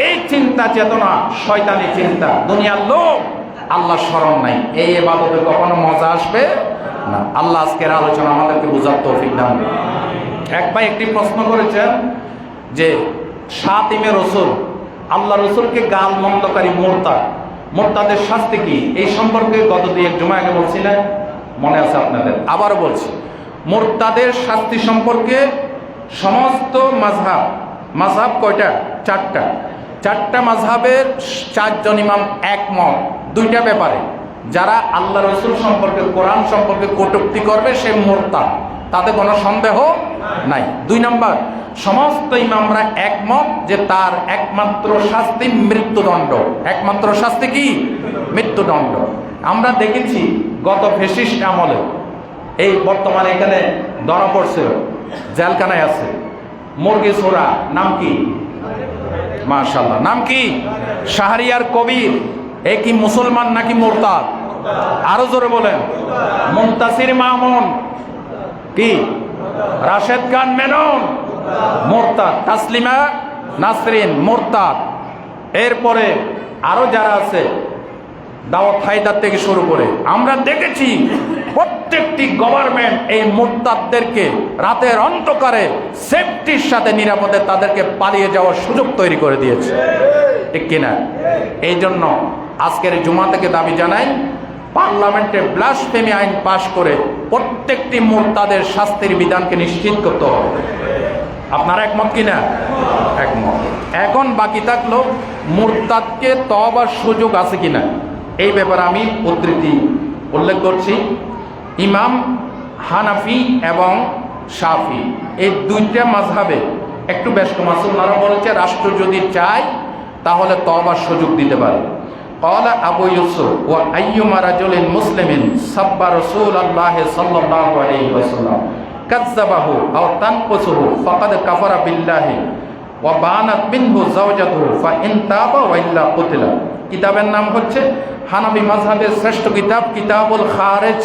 এই চিন্তা চেতনা শয়তানি চিন্তা, দুনিয়ার লোক, আল্লাহ স্মরণ নাই, এই ইবাদতে কখনো মজা আসবে না। আল্লাহ আজকের আলোচনা আমাদেরকে বুঝার তৌফিক দান করুন। এক ভাই একটি প্রশ্ন করেছেন যে শাতিমে রসুল, আল্লাহ রসুলকে গাল মন্দকারী মুরতাদের শাস্তি কি? এই সম্পর্কে গত 2-1 জুমা আগে বলছিলেন, মনে আছে আপনাদের? আবারও বলছি, মুরতাদের শাস্তি সম্পর্কে সমস্ত মাযহাব কয়টা? 4টা মাযহাবের 4 জন ইমাম একমত 2টা ব্যাপারে। যারা আল্লাহ রসুল সম্পর্কে, কোরআন সম্পর্কে কটূক্তি করবে সে মুরতাদ, তাতে কোনো সন্দেহ নাই। 2 নম্বর, সমস্ত ইমামরা একমত যে তার একমাত্র শাস্তি মৃত্যুদণ্ড। একমাত্র শাস্তি কি? মৃত্যুদণ্ড। আমরা দেখেছি গত ফ্যাসিস্ট আমলে, এই বর্তমানে এখানে ধরা পড়ছে, জেলখানায় আছে, মুরগি ছোড়া, নাম কি? মাশাআল্লাহ, নাম কি? শাহরিয়ার কবির। এ কি মুসলমান নাকি মুরতাদ? আরো জোরে বলেন। মুনতাসির মামুন কি? রাশেদ খান মেনন মুরতাদ। তাসলিমা নাসরিন মুরতাদ। এরপরে আরো যারা আছে, দাওয়াত হায়দার থেকে শুরু করে, আমরা দেখেছি প্রত্যেকটি গভর্নমেন্ট এই মুরতাদদেরকে রাতের অন্ধকারে সেফটির সাথে নিরাপদে তাদেরকে পালিয়ে যাওয়ার সুযোগ তৈরি করে দিয়েছে, ঠিক কিনা? এই জন্য আজকের জুমা থেকে দাবি জানাই, পার্লামেন্টে ব্লাসফেমি আইন পাশ করে প্রত্যেকটি মুরতাদের শাস্তির বিধানকে নিশ্চিত করতে হবে। আপনারা একমত কিনা? একমত। এখন বাকি থাকলো মুরতাদকে তওবার সুযোগ আছে কিনা, এই ব্যাপারে আমি উদ্ধৃতি উল্লেখ করছি। ইমাম হানাফি এবং শাফি, এই 2টা মাযহাবে একটু বেশ কম আছে। ওনারা বলেছে রাষ্ট্র যদি চায় তাহলে তওবার সুযোগ দিতে পারে। ক্বালা আবু ইউসুফ ওয়া আইয়ুমা রাজুলিন মুসলিমিন সাব্বা রাসূলুল্লাহ সাল্লাল্লাহু আলাইহি ওয়াসাল্লাম কাযযাবাহু আও তানকুসুহু ফাকাদ কাফারা বিল্লাহি ওয়া বানাত মিনহু যাওজাতুহু ফা ইন তাবা ওয়া ইল্লা কুতিলা। কিতাবের নাম হচ্ছে হানাফি মাযহাবের শ্রেষ্ঠ কিতাব কিতাবুল খারিজ।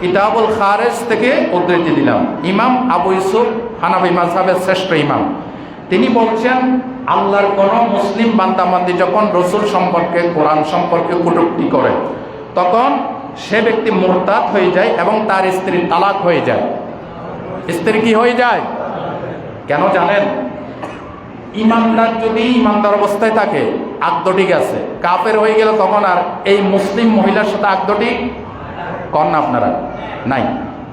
কিতাবুল খারিজ থেকে উদ্ধৃতি দিলাম। ইমাম আবু ইউসুফ হানাফি মাযহাবের শ্রেষ্ঠ ইমাম, তিনি বলছেন আল্লাহর কোন মুসলিম বান্দাবান্দি যখন রসুল সম্পর্কে, কোরআন সম্পর্কে কটূক্তি করে, তখন সে ব্যক্তি মুরতাদ হয়ে যায় এবং তার স্ত্রী তালাক হয়ে যায়। স্ত্রী কি হয়ে যায়? কেন জানেন? ইমানদার যদি ইমানদার অবস্থায় থাকে আকদ ঠিক আছে, কাফের হয়ে গেলে তখন আর এই মুসলিম মহিলার সাথে আকদ ঠিক কর না আপনারা? নাই।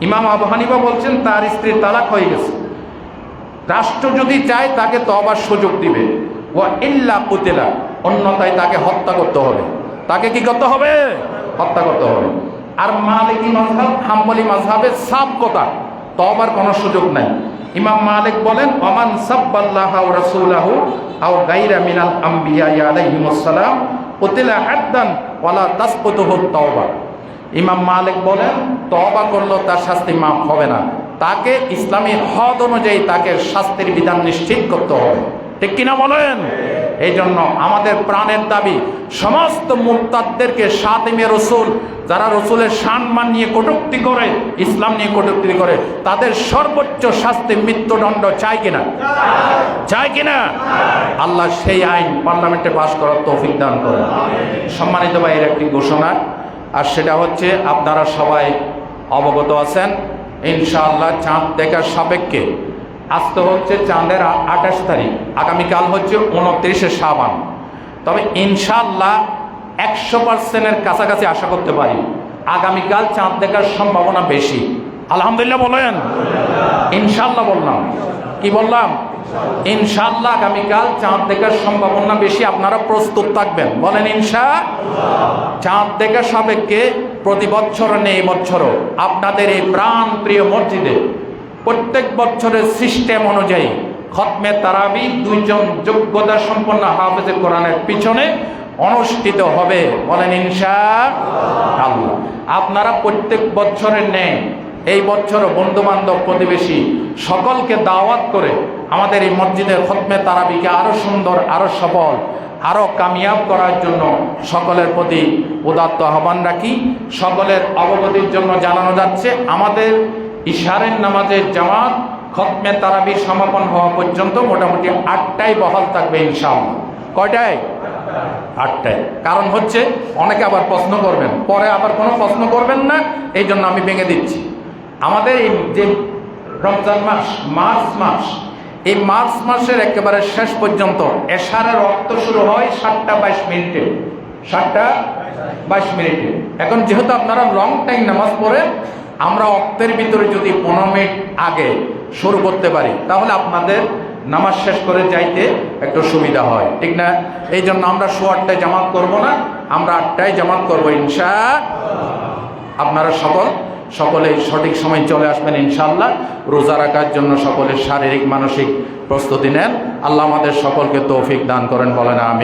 ইমাম আবু হানিফা বলছেন তার স্ত্রীর তালাক হয়ে গেছে, রাষ্ট্র যদি চায় তাকে তওবার সুযোগ দিবে, ওয়া ইল্লা কুতিলা, অন্যথায় তাকে হত্যা করতে হবে। তাকে কি করতে হবে? হত্যা করতে হবে। আর মালিকি মাযহাব, হাম্বলি মাযহাবের সাফ কথা, তওবার কোনো সুযোগ নাই। ইমাম মালিক বলেন ওমান সাব্বাল্লাহু ওয়া রাসূলুহু আও গায়রা মিনাল আমবিয়া আলাইহিমুস সালাম কুতিলা হাদ্দান ওয়ালা তাসকুতুহু তাওবা। ইমাম মালিক বলেন তওবা করলেও তার শাস্তি মাফ হবে না, তাকে ইসলামী হদ অনুযায়ী তাকে শাস্তির বিধান নিশ্চিত করতে হবে, ঠিক কিনা বলেন? এই জন্য আমাদের প্রাণের দাবি সমস্ত মুরতাদদেরকে শাতিমে রসুল, যারা রসুলের সম্মান নিয়ে কটূক্তি করে, ইসলাম নিয়ে কটূক্তি করে, তাদের সর্বোচ্চ শাস্তি মৃত্যুদণ্ড চাই কিনা? চাই কিনা? আল্লাহ সেই আইন পার্লামেন্টে পাশ করার তৌফিক দান করেন। সম্মানিত ভাইয়ের একটি ঘোষণা, আর সেটা হচ্ছে আপনারা সবাই অবগত আছেন ইনশাআল্লাহ চাঁদ দেখার সাপেক্ষে আজ তো হচ্ছে চাঁদের 28 তারিখ, আগামীকাল হচ্ছে 29শে শাবান। তবে ইনশাআল্লাহ 100%-এর কাছাকাছি আশা করতে পারি আগামীকাল চাঁদ দেখার সম্ভাবনা বেশি। আলহামদুলিল্লাহ বলেন। ইনশাআল্লাহ বললাম, কি বললাম? ইনশাআল্লাহ আগামীকাল চাঁদ দেখার সম্ভাবনা বেশি। আপনারা প্রস্তুত থাকবেন, বলেন ইনশাআল্লাহ। চাঁদ দেখা সাপেক্ষে প্রতি বছর নেই, এই বছরও আপনাদের এই প্রাণ প্রিয় মসজিদে প্রত্যেক বছরের সিস্টেম অনুযায়ী খতমে তারাবি 2 জন যোগ্যতা সম্পন্ন হাফেজে কোরআনের পিছনে অনুষ্ঠিত হবে, বলেন ইনশাআল্লাহ। আপনারা প্রত্যেক বছরের নেই, এই বছরও বন্ধু বান্ধব প্রতিবেশী সকলকে দাওয়াত করে আমাদের এই মসজিদের খতমে তারাবিকে আরো সুন্দর, আরো সফল, আরো কামিয়াব করার জন্য সকলের প্রতি উদাত্ত আহ্বান রাখি। সকলের অবগতির জন্য জানানো যাচ্ছে, আমাদের ইশারের নামাজের জামাত খতমে তারাবি সমাপন হওয়া পর্যন্ত মোটামুটি 8টায় বহাল থাকবে ইনশাআল্লাহ। কয়টায়? 8টায়। কারণ হচ্ছে অনেকে আবার প্রশ্ন করবেন, পরে আবার কোনো প্রশ্ন করবেন না, এই জন্য আমি ভেঙে দিচ্ছি। আমাদের এই যে রমজান মাস, মার্চ মাস, এই মার্চ মাসের একেবারে শেষ পর্যন্ত এশারের ওয়াক্ত শুরু হয় 7:22 7:22। এখন যেহেতু আপনারা লং টাইম নামাজ পড়ে, আমরা ওয়াক্তের ভিতরে যদি 15 মিনিট আগে শুরু করতে পারি তাহলে আপনাদের নামাজ শেষ করে যাইতে একটু সুবিধা হয়, ঠিক না? এই জন্য আমরা 8:15 জামাত করব না, আমরা 8টায় জামাত করবো ইনশাআল্লাহ। আপনারা সকলে সঠিক সময় চলে আসবেন ইনশাআল্লাহ। রোজা রাখার জন্য সকলের শারীরিক মানসিক প্রস্তুতি নেন। আল্লাহ আমাদের সকলকে তৌফিক দান করেন, বলেন আমিন।